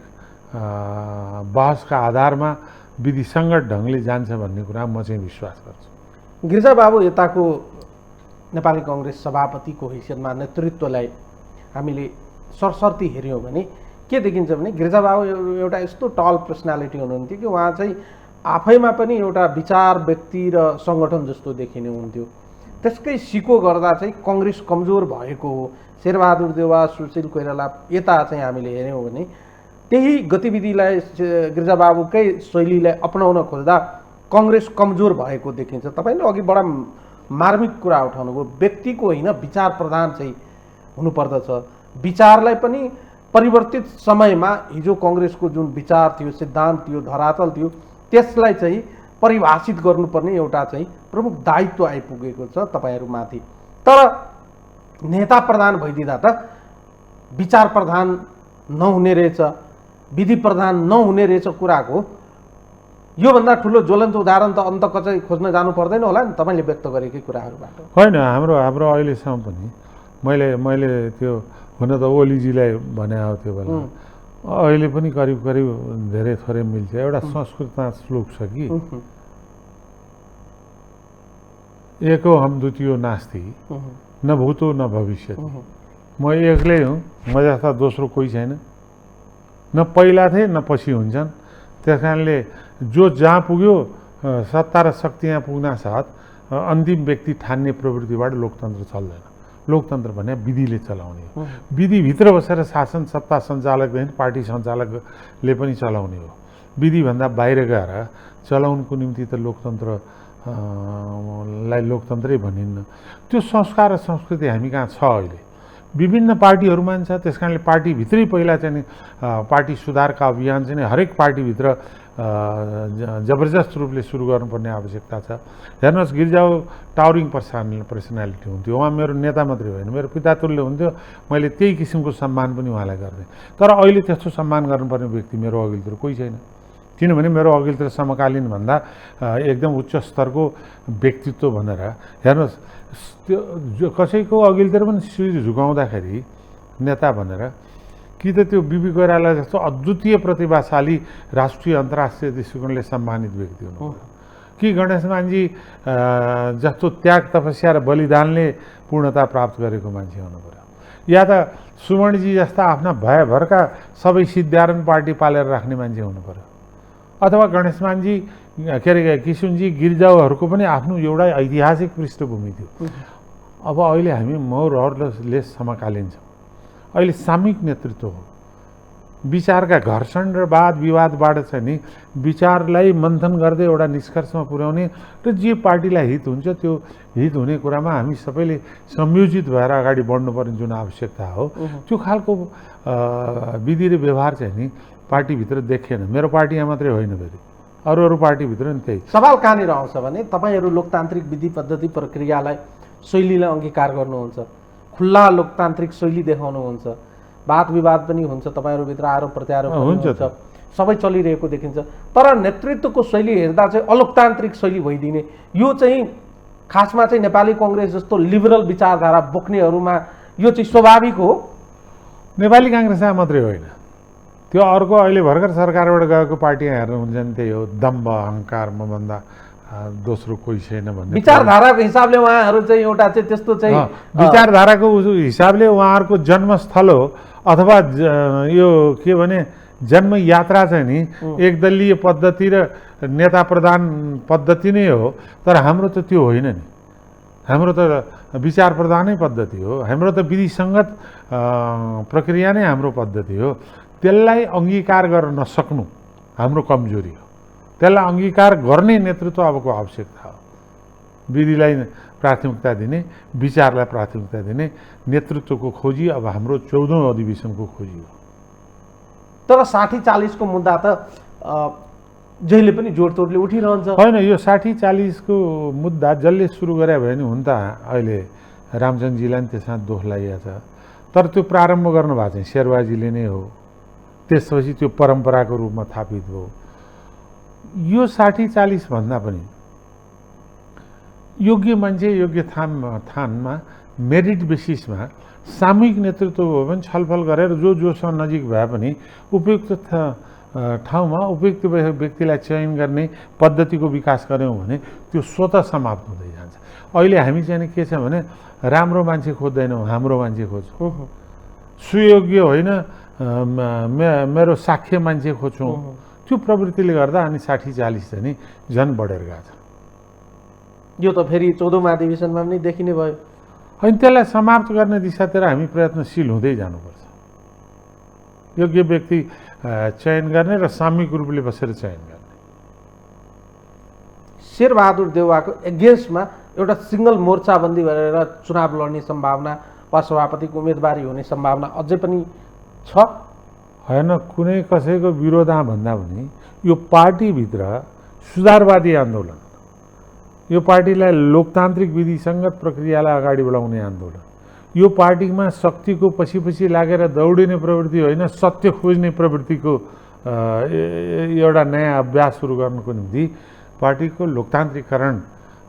बहसका आधारमा विधिसङ्गत ढङ्गले जान्छ भन्ने कुरा म चाहिँ विश्वास गर्छु। गिरिजाबाबु यताको नेपाली कङ्ग्रेस सभापतिको हैसियतमा नेतृत्वलाई हामीले सरसर्ती हेऱ्यौँ भने के देखिन्छ भने गिरिजाबाबु एउटा यस्तो टल पर्सनालिटी हुनुहुन्थ्यो कि उहाँ चाहिँ आफैमा पनि एउटा विचार व्यक्ति र सङ्गठन जस्तो देखिने हुन्थ्यो। त्यसकै सिको गर्दा चाहिँ कङ्ग्रेस कमजोर भएको हो। शेरबहादुर देउवा सुशील कोइराला यता चाहिँ हामीले हेऱ्यौँ भने त्यही गतिविधिलाई गिरिजाबाबुकै शैलीलाई अपनाउन खोज्दा कङ्ग्रेस कमजोर भएको देखिन्छ। तपाईँले अघि बडा मार्मिक कुरा उठाउनुभयो। व्यक्तिको होइन विचार प्रधान चाहिँ हुनुपर्दछ। विचारलाई पनि परिवर्तित समयमा हिजो कङ्ग्रेसको जुन विचार थियो सिद्धान्त थियो धरातल थियो त्यसलाई चाहिँ परिभाषित गर्नुपर्ने एउटा चाहिँ प्रमुख दायित्व आइपुगेको छ तपाईँहरूमाथि। तर नेता प्रधान भइदिँदा त विचार प्रधान नहुने रहेछ विधि प्रधान नहुने रहेछ कुराको योभन्दा ठुलो ज्वलन्त उदाहरण त अन्त कतै खोज्न जानु पर्दैन होला नि तपाईँले व्यक्त गरेकै कुराहरूबाट। होइन हाम्रो अहिलेसम्म पनि मैले त्यो हुन त ओलीजीलाई भने हो त्यो बेला अहिले पनि करिब धेरै थोरै मिल्छ। एउटा संस्कृतमा श्लोक छ कि एको हम द्वितीयो नास्ति न भूतो न भविष्यति। म एक्लै हुँ, म जस्ता दोस्रो कोही छैन। न पहिला थिए न पछि हुन्छन्। त्यस कारणले जो जहाँ पुग्यो सत्ता र शक्ति यहाँ पुग्न साथ अन्तिम व्यक्ति ठान्ने प्रवृत्तिबाट लोकतन्त्र चल्दैन। लोकतन्त्र भने विधिले चलाउने हो। विधिभित्र बसेर शासन सत्ता सञ्चालकदेखि पार्टी सञ्चालकले पनि चलाउने हो। विधिभन्दा बाहिर गएर चलाउनुको निम्ति त लोकतन्त्रलाई लोकतन्त्रै भनिन्न। त्यो संस्कार र संस्कृति हामी कहाँ छ अहिले। विभिन्न पार्टीहरू मान्छ। त्यस कारणले पार्टीभित्रै पहिला चाहिँ पार्टी सुधारका अभियान चाहिँ हरेक पार्टीभित्र जबरजस्त रूपले सुरु गर्नुपर्ने आवश्यकता छ। हेर्नुहोस्, गिरिजाऊ टावरिङ पर्सनालिटी हुन्थ्यो, उहाँ मेरो नेता मात्रै होइन, मेरो पितातुल्य हुन्थ्यो। मैले त्यही किसिमको सम्मान पनि उहाँलाई गर्थेँ। तर अहिले त्यस्तो सम्मान गर्नुपर्ने व्यक्ति मेरो अघिल्तिर कोही छैन, किनभने मेरो अघिल्तिर समकालीन भन्दा एकदम उच्च स्तरको व्यक्तित्व भनेर हेर्नुहोस्, त्यो कसैको अघिल्तिर पनि शिर झुकाउँदाखेरि नेता भनेर कि त त्यो बिपी कोइराला जस्तो अद्वितीय प्रतिभाशाली राष्ट्रिय अन्तर्राष्ट्रिय दृष्टिकोणले सम्मानित व्यक्ति हुनु, कि गणेश मानजी जस्तो त्याग तपस्या र बलिदानले पूर्णता प्राप्त गरेको मान्छे हुनु पर्यो, या त सुवर्णजी जस्ता आफ्ना भयभरका सबै सिद्धारण पार्टी पालेर राख्ने मान्छे हुनु पर्यो, अथवा गणेश मानजी के अरे किसुनजी गिरिजाऊहरूको पनि आफ्नो एउटा ऐतिहासिक पृष्ठभूमि थियो। अब अहिले हामी मौरहरूले समकालीन छौँ। अहिले सामूहिक नेतृत्व हो। विचारका घर्षण र वाद विवादबाट चाहिँ नि विचारलाई मन्थन गर्दै एउटा निष्कर्षमा पुर्याउने र जे पार्टीलाई हित हुन्छ त्यो हित हुने कुरामा हामी सबैले संयोजित भएर अगाडि बढ्नुपर्ने जुन आवश्यकता हो, त्यो खालको विधि र व्यवहार चाहिँ नि पार्टीभित्र देखिएन। मेरो पार्टी यहाँ मात्रै होइन, फेरि अरू पार्टीभित्र नि त्यही। सवाल कहाँनिर आउँछ भने तपाईँहरू लोकतान्त्रिक विधि पद्धति प्रक्रियालाई शैलीलाई अङ्गीकार गर्नुहुन्छ, खुल्ला लोकतान्त्रिक शैली देखाउनुहुन्छ, वाद विवाद पनि हुन्छ, तपाईँहरूभित्र आरोप प्रत्यारोप हुन्छ, सबै चलिरहेको देखिन्छ। तर नेतृत्वको शैली हेर्दा चाहिँ अलोकतान्त्रिक शैली भइदिने, यो चाहिँ खासमा चाहिँ नेपाली कङ्ग्रेस जस्तो लिबरल विचारधारा बोक्नेहरूमा यो चाहिँ स्वाभाविक हो। नेपाली काङ्ग्रेसमा मात्रै होइन, त्यो अर्को अहिले भर्खर सरकारबाट गएको पार्टी हेर्नुहुन्छ भने त्यही हो, दम्भ अहङ्कार मभन्दा दोस्रो कोही छैन भन्ने विचारधाराको हिसाबले उहाँहरू चाहिँ एउटा चाहिँ त्यस्तो चाहिँ विचारधाराको हिसाबले उहाँहरूको जन्मस्थल हो, अथवा यो के भने जन्म यात्रा चाहिँ नि एकदलीय पद्धति र नेता प्रधान पद्धति नै हो। तर हाम्रो त त्यो होइन नि, हाम्रो त विचार प्रधानै पद्धति हो, हाम्रो त विधिसङ्गत प्रक्रिया नै हाम्रो पद्धति हो। त्यसलाई अङ्गीकार गर्न नसक्नु हाम्रो कमजोरी हो। त्यसलाई अङ्गीकार गर्ने नेतृत्व अबको आवश्यकता हो। विधिलाई प्राथमिकता दिने, विचारलाई प्राथमिकता दिने नेतृत्वको खोजी अब हाम्रो 14औं अधिवेशनको खोजी हो। तर 60-40 को मुद्दा त जहिले पनि जोडतोडले उठिरहन्छ होइन। यो 60-40 को मुद्दा जसले सुरु गरे भयो नि, हुन त अहिले रामचन्द्रजीलाई नि त्यसमा दोष लागेको छ, तर त्यो प्रारम्भ गर्नुभएको चाहिँ शेरबाजीले नै हो, त्यसपछि त्यो परम्पराको रूपमा थापित भयो। यो 60-40 भन्दा पनि योग्य मान्छे योग्य थानमा मेरिट बेसिसमा सामूहिक नेतृत्व हो भने छलफल गरेर जोसँग नजिक भए पनि उपयुक्त ठाउँमा उपयुक्त व्यक्तिलाई चयन गर्ने पद्धतिको विकास गऱ्यौँ भने त्यो स्वतः समाप्त हुँदै जान्छ। अहिले हामी चाहिँ के छ भने राम्रो मान्छे खोज्दैनौँ, हाम्रो मान्छे खोज्छौँ। सुयोग्य होइन, मेरो साख्य मान्छे खोज्छौँ। त्यो प्रवृत्तिले गर्दा अनि 60-40 चाहिँ नि झन् बढेर गएको छ। यो त फेरि 14औं महाधिवेशनमा पनि देखिने भयो। होइन, त्यसलाई समाप्त गर्ने दिशातिर हामी प्रयत्नशील हुँदै जानुपर्छ। योग्य व्यक्ति चयन गर्ने र सामूहिक रूपले बसेर चयन गर्ने। शेरबहादुर देउवाको एगेन्स्टमा एउटा सिङ्गल मोर्चाबन्दी गरेर चुनाव लड्ने सम्भावना वा सभापतिको उम्मेदवारी हुने सम्भावना अझै पनि छ। होइन, कुनै कसैको विरोधमा भन्दा पनि यो पार्टीभित्र सुधारवादी आन्दोलन, यो पार्टीलाई लोकतान्त्रिक विधिसङ्गत प्रक्रियालाई अगाडि बढाउने आन्दोलन, यो पार्टीमा शक्तिको पछि लागेर दौडिने प्रवृत्ति होइन, सत्य खोज्ने प्रवृत्तिको एउटा नयाँ अभ्यास सुरु गर्नको निम्ति पार्टीको लोकतान्त्रिकरण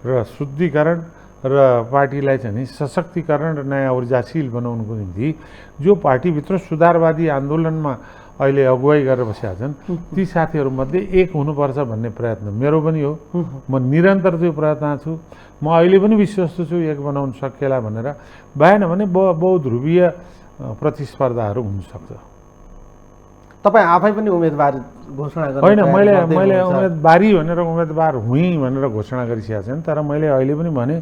र शुद्धिकरण र पार्टीलाई चाहिँ सशक्तिकरण र नयाँ ऊर्जाशील बनाउनुको निम्ति जो पार्टीभित्र सुधारवादी आन्दोलनमा अहिले अगुवाई गरेर बसेका छन् ती साथीहरूमध्ये एक हुनुपर्छ भन्ने प्रयत्न मेरो पनि हो। म निरन्तर त्यो प्रयत्न छु। म अहिले पनि विश्वस्त छु एक बनाउन सकिएला भनेर। भएन भने बहुध्रुवीय प्रतिस्पर्धाहरू हुनसक्छ। तपाईँ आफै पनि उम्मेदवार घोषणा गर्नु होइन, मैले उम्मेदवारी भनेर उम्मेदवार हुँ भनेर घोषणा गरिसकेको छैन। तर मैले अहिले पनि भने,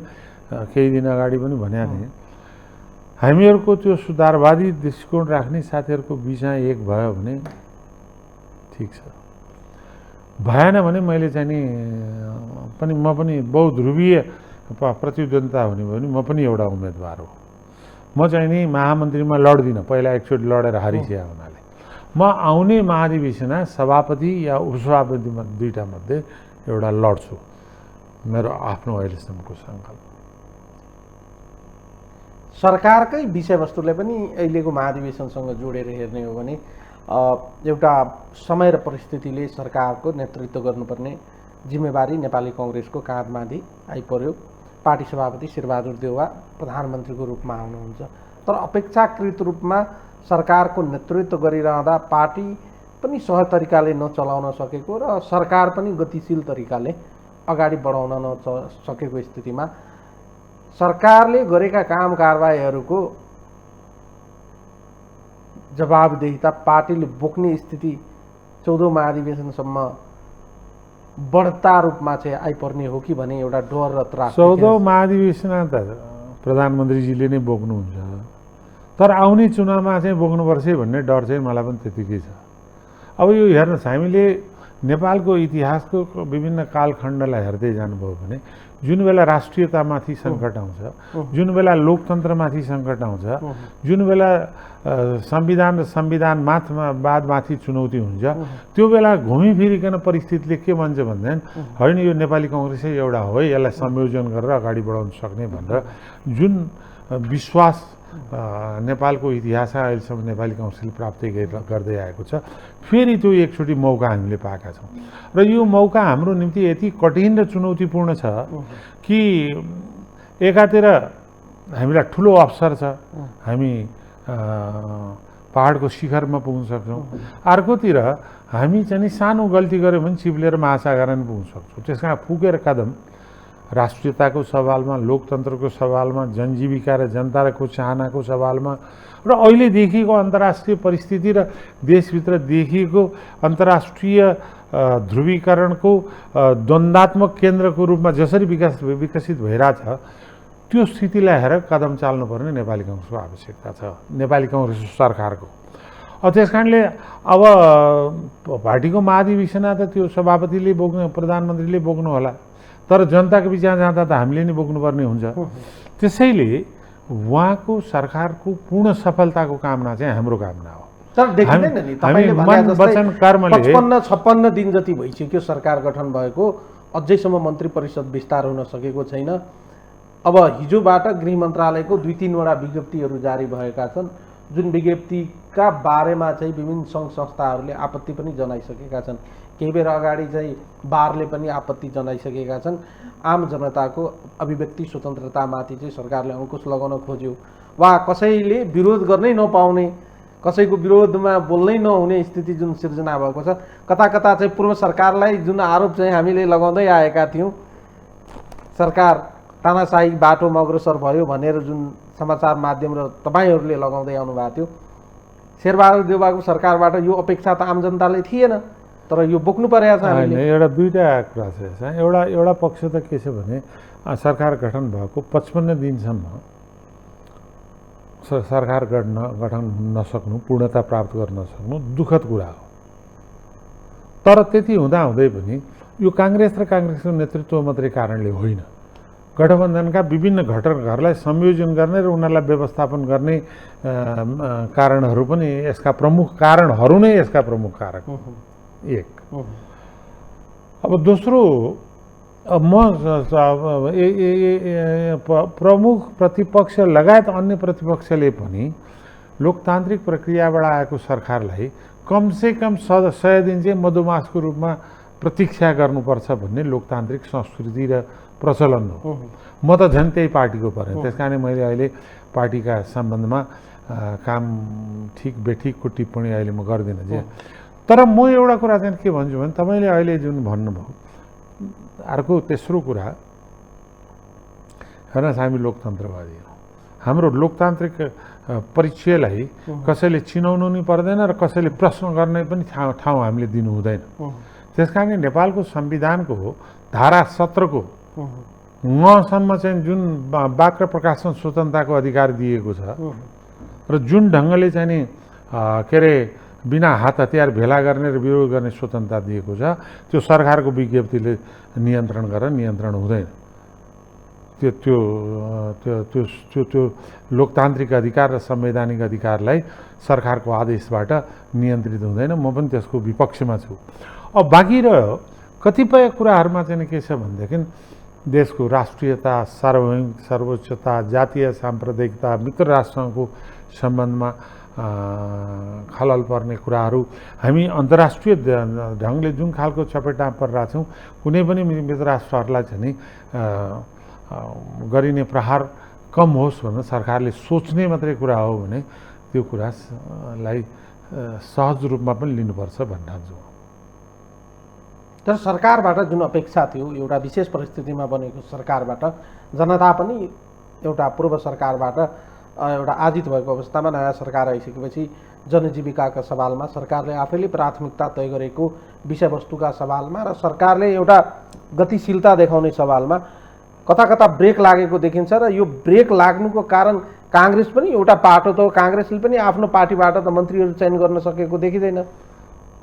केही दिन अगाडि पनि भनेको थिएँ, हामीहरूको त्यो सुधारवादी दृष्टिकोण राख्ने साथीहरूको बिचमा एक भयो भने ठिक छ, भएन भने मैले चाहिँ नि म पनि बहुध्रुवीय प्रतिद्वन्दिता हुने भयो भने म पनि एउटा उम्मेदवार हो। म चाहिँ नि महामन्त्रीमा लड्दिनँ, पहिला एकचोटि लडेर हारिसकेको हुनाले म आउने महाधिवेशनमा सभापति या उपसभापति दुईटा मध्ये एउटा लड्छु, मेरो आफ्नो अहिलेसम्मको सङ्कल्प। सरकारकै विषयवस्तुले पनि अहिलेको महाधिवेशनसँग जोडेर हेर्ने हो भने एउटा समय र परिस्थितिले सरकारको नेतृत्व गर्नुपर्ने जिम्मेवारी नेपाली कङ्ग्रेसको काँधमाथि आइपर्यो। पार्टी सभापति शेरबहादुर देउवा प्रधानमन्त्रीको रूपमा आउनुहुन्छ, तर अपेक्षाकृत रूपमा सरकारको नेतृत्व गरिरहँदा पार्टी पनि सहज तरिकाले नचलाउन सकेको र सरकार पनि गतिशील तरिकाले अगाडि बढाउन नसकेको स्थितिमा सरकारले गरेका काम कारबाहीहरूको जवाबदेहिता पार्टीले बोक्ने स्थिति 14औं महाधिवेशनसम्म बढ्ता रूपमा चाहिँ आइपर्ने हो कि भने एउटा डर र त्रास। 14औं महाधिवेशनमा त प्रधानमन्त्रीजीले नै बोक्नुहुन्छ, तर आउने चुनावमा चाहिँ बोक्नुपर्छ भन्ने डर चाहिँ मलाई पनि त्यतिकै छ। अब यो हेर्नुहोस्, हामीले नेपालको इतिहासको विभिन्न कालखण्डलाई हेर्दै जानुभयो भने जुन बेला राष्ट्रियतामाथि सङ्कट आउँछ, जुन बेला लोकतन्त्रमाथि सङ्कट आउँछ, जुन बेला संविधान र संविधानवादमाथि चुनौती हुन्छ, त्यो बेला घुमिफिरिकन परिस्थितिले के भन्छ भन्दैन, होइन यो नेपाली कङ्ग्रेसै एउटा हो, यसलाई संयोजन गरेर अगाडि बढाउन सक्ने भनेर जुन विश्वास नेपालको इतिहासमा अहिलेसम्म नेपाली कङ्ग्रेसले प्राप्त गर्दै आएको छ, फेरि त्यो एकचोटि मौका हामीले पाएका छौँ। र यो मौका हाम्रो निम्ति यति कठिन र चुनौतीपूर्ण छ कि एकातिर हामीलाई ठुलो अवसर छ, हामी पहाडको शिखरमा पुग्न सक्छौँ, अर्कोतिर हामी चाहिँ सानो गल्ती गऱ्यौँ भने चिप्लेर महासागरमा पुग्न सक्छौँ। त्यस कारण पुगेर कदम राष्ट्रियताको सवालमा, लोकतन्त्रको सवालमा, जनजीविका र जनताको चाहनाको सवालमा र अहिले देखिएको अन्तर्राष्ट्रिय परिस्थिति र देशभित्र देखिएको अन्तर्राष्ट्रिय ध्रुवीकरणको द्वन्द्वात्मक केन्द्रको रूपमा जसरी विकसित भइरहेछ, त्यो स्थितिलाई हेरेर कदम चाल्नुपर्ने नेपाली कङ्ग्रेसको आवश्यकता छ, नेपाली कङ्ग्रेस सरकारको। त्यस कारणले अब पार्टीको महाधिवेशनमा त त्यो सभापतिले बोक्नु, प्रधानमन्त्रीले बोक्नु होला, तर जनताको बिचमा जाँदा त हामीले नै बोक्नुपर्ने हुन्छ। त्यसैले उहाँको सरकारको पूर्ण सफलताको कामना चाहिँ हाम्रो कामना हो। तर देखिँदैन नि, तपाईले भने जस्तै 55-56 दिन जति भइसक्यो सरकार गठन भएको, अझैसम्म मन्त्री परिषद विस्तार हुन सकेको छैन। अब हिजोबाट गृह मन्त्रालयको 2-3 वटा विज्ञप्तिहरू जारी भएका छन्, जुन विज्ञप्तिका बारेमा चाहिँ विभिन्न सङ्घ संस्थाहरूले आपत्ति पनि जनाइसकेका छन्। केही बेर अगाडि चाहिँ बारले पनि आपत्ति जनाइसकेका छन्। आम जनताको अभिव्यक्ति स्वतन्त्रतामाथि चाहिँ सरकारले अङ्कुश लगाउन खोज्यो, वा कसैले विरोध गर्नै नपाउने, कसैको विरोधमा बोल्नै नहुने स्थिति जुन सिर्जना भएको छ। कता कता चाहिँ पूर्व सरकारलाई जुन आरोप चाहिँ हामीले लगाउँदै आएका थियौँ, सरकार तानाशाही बाटोमा अग्रसर भयो भनेर जुन समाचार माध्यम र तपाईँहरूले लगाउँदै आउनु भएको थियो, शेरबहादुर देउवाको सरकारबाट यो अपेक्षा त आम जनताले थिएन, तर यो बोक्नु परेको छ हामीले। एउटा दुईटा कुरा छ। एउटा पक्ष त के छ भने सरकार गठन भएको 55 दिनसम्म सरकार गठन नसक्नु, पूर्णता प्राप्त गर्न नसक्नु दुःखद कुरा हो। तर त्यति हुँदाहुँदै पनि यो काङ्ग्रेस र काङ्ग्रेसको नेतृत्व मात्रै कारणले होइन, गठबन्धनका विभिन्न घटकहरूलाई संयोजन गर्ने र उनीहरूलाई व्यवस्थापन गर्ने कारणहरू पनि यसका प्रमुख कारणहरू नै यसका प्रमुख कारक एक। अब दोस्रो, म प्रमुख प्रतिपक्ष लगायत अन्य प्रतिपक्षले पनि लोकतान्त्रिक प्रक्रियाबाट आएको सरकारलाई कमसेकम 100 दिन चाहिँ मधुमासको रूपमा प्रतीक्षा गर्नुपर्छ भन्ने लोकतान्त्रिक संस्कृति र प्रचलन हो। म त झन् त्यही पार्टीको परेँ, त्यस कारण मैले अहिले पार्टीका सम्बन्धमा काम ठिक बेठिकको टिप्पणी अहिले म गर्दिनँ जे। तर म एउटा कुरा चाहिँ के भन्छु भने तपाईँले अहिले जुन भन्नुभयो, अर्को तेस्रो कुरा हेर्नुहोस्, हामी लोकतन्त्रवादी हौँ। हाम्रो लोकतान्त्रिक परिचयलाई कसैले चिनाउनु नि पर्दैन र कसैले प्रश्न गर्ने पनि ठाउँ हामीले दिनु हुँदैन। त्यस कारण नेपालको संविधानको धारा 17 को ङसम्म चाहिँ जुन वाक र प्रकाशन स्वतन्त्रताको अधिकार दिएको छ र जुन ढङ्गले चाहिँ नि के अरे बिना हात हतियार भेला गर्ने र विरोध गर्ने स्वतन्त्रता दिएको छ, त्यो सरकारको विज्ञप्तिले नियन्त्रण गरेर नियन्त्रण हुँदैन। त्यो त्यो त्यो त्यो त्यो त्यो लोकतान्त्रिक अधिकार र संवैधानिक अधिकारलाई सरकारको आदेशबाट नियन्त्रित हुँदैन। म पनि त्यसको विपक्षमा छु। अब बाँकी रह्यो कतिपय कुराहरूमा चाहिँ के छ भनेदेखि देशको राष्ट्रियता, सार्वभौमिक सर्वोच्चता, जातीय साम्प्रदायिकता, मित्र राष्ट्रको सम्बन्धमा खलल पर्ने कुराहरू हामी अन्तर्राष्ट्रिय ढङ्गले जुन खालको चपेटामा परिरहेका छौँ, कुनै पनि मित्र राष्ट्रहरूलाई चाहिँ नि गरिने प्रहार कम होस् भनेर सरकारले सोच्ने मात्रै कुरा हो भने त्यो कुरालाई सहज रूपमा पनि लिनुपर्छ भन्ने ठान्छु। तर सरकारबाट जुन अपेक्षा थियो, एउटा विशेष परिस्थितिमा बनेको सरकारबाट जनता पनि एउटा पूर्व सरकारबाट एउटा आजित भएको अवस्थामा नयाँ सरकार आइसकेपछि जनजीविकाका सवालमा सरकारले आफैले प्राथमिकता तय गरेको विषयवस्तुका सवालमा र सरकारले एउटा गतिशीलता देखाउने सवालमा कता कता ब्रेक लागेको देखिन्छ। र यो ब्रेक लाग्नुको कारण काङ्ग्रेस पनि एउटा पाटो त, काङ्ग्रेसले पनि आफ्नो पार्टीबाट त मन्त्रीहरू चयन गर्न सकेको देखिँदैन।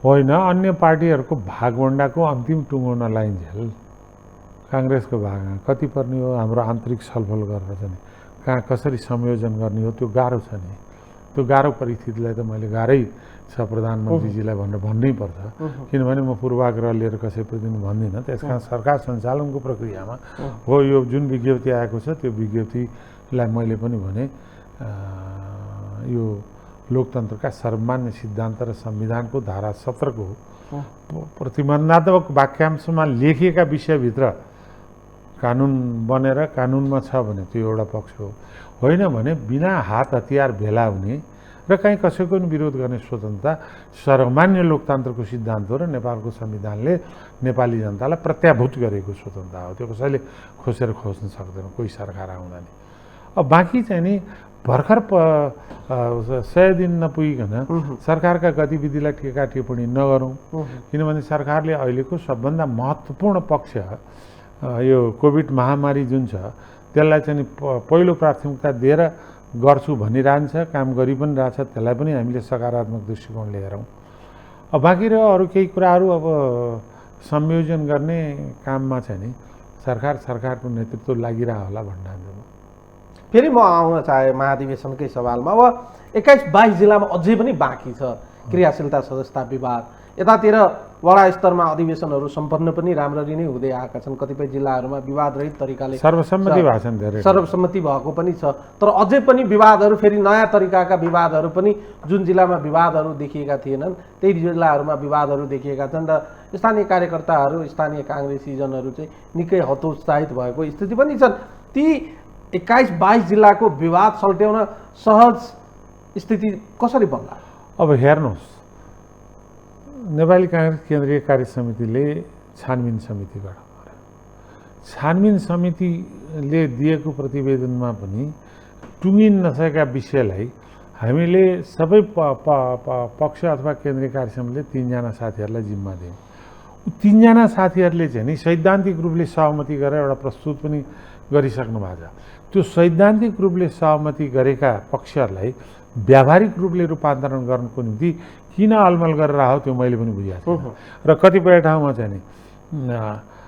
होइन, अन्य पार्टीहरूको भागवण्डाको अन्तिम टुङ्गो नलाइन्जेल काङ्ग्रेसको भागमा कति पर्ने हो हाम्रो आन्तरिक छलफल गरेर चाहिँ कहाँ कसरी संयोजन गर्ने हो त्यो गाह्रो छ नि। त्यो गाह्रो परिस्थितिलाई त मैले गाह्रै छ प्रधानमन्त्रीजीलाई भनेर भन्नै पर्छ, किनभने म पूर्वाग्रह लिएर कसैप्रति भन्दिनँ। त्यस कारण सरकार सञ्चालनको प्रक्रियामा हो यो जुन विज्ञप्ति आएको छ त्यो विज्ञप्तिलाई मैले पनि भने यो लोकतन्त्रका सर्वमान्य सिद्धान्त र संविधानको धारा 17 को प्रतिबन्धात्मक वाक्यांशमा लेखिएका विषयभित्र कानुन बनेर कानुनमा छ भने त्यो एउटा पक्ष हो। होइन भने बिना हात हतियार भेला हुने र कहीँ कसैको पनि विरोध गर्ने स्वतन्त्रता सर्वमान्य लोकतन्त्रको सिद्धान्त हो र नेपालको संविधानले नेपाली जनतालाई प्रत्याभूत गरेको स्वतन्त्रता हो। त्यो कसैले खोसेर खोज्न सक्दैन कोही सरकार आउँदा नि। अब बाँकी चाहिँ नि भर्खर 100 दिन नपुगिकन सरकारका गतिविधिलाई टिका टिप्पणी नगरौँ, किनभने सरकारले अहिलेको सबभन्दा महत्त्वपूर्ण पक्ष यो कोभिड महामारी जुन छ त्यसलाई चाहिँ पहिलो प्राथमिकता दिएर गर्छु भनिरहन्छ, काम गरि पनि रहेछ, त्यसलाई पनि हामीले सकारात्मक दृष्टिकोणले हेरौँ। अब बाँकी रह्यो अरू केही कुराहरू अब संयोजन गर्ने काममा चाहिँ नि सरकारको नेतृत्व लागिरह होला भन्ने ठान्छु। फेरि म आउन चाहे महाधिवेशनकै सवालमा। अब 21-22 जिल्लामा अझै पनि बाँकी छ क्रियाशीलता सदस्यता विवाद। यतातिर वडा स्तरमा अधिवेशनहरू सम्पन्न पनि राम्ररी नै हुँदै आएका छन्। कतिपय जिल्लाहरूमा विवाद रहित तरिकाले सर्वसम्मति भाषण धेरै सर्वसम्मति भएको पनि छ। तर अझै पनि विवादहरू, फेरि नयाँ तरिकाका विवादहरू पनि जुन जिल्लामा विवादहरू देखिएका थिएनन् त्यही जिल्लाहरूमा विवादहरू देखिएका छन् र स्थानीय कार्यकर्ताहरू, स्थानीय काङ्ग्रेसीजनहरू चाहिँ निकै हतोत्साहित भएको स्थिति पनि छन्। ती 21-22 जिल्लाको विवाद सल्ट्याउन सहज स्थिति कसरी बन्ला? अब हेर्नुहोस्, नेपाली काङ्ग्रेस केन्द्रीय कार्य समितिले छानबिन समिति गठन गर्यो। छानबिन समितिले दिएको प्रतिवेदनमा पनि टुङ्गिन नसकेका विषयलाई हामीले सबै पक्ष अथवा केन्द्रीय कार्य समितिले 3 जना साथीहरूलाई जिम्मा दियौँ। 3 जना साथीहरूले चाहिँ नि सैद्धान्तिक रूपले सहमति गरेर एउटा प्रस्तुत पनि गरिसक्नु भएको छ। त्यो सैद्धान्तिक रूपले सहमति गरेका पक्षहरूलाई व्यावहारिक रूपले रूपान्तरण गर्नको निम्ति किन अलमल गरेर आयो त्यो मैले पनि बुझेको छु। र कतिपय ठाउँमा चाहिँ नि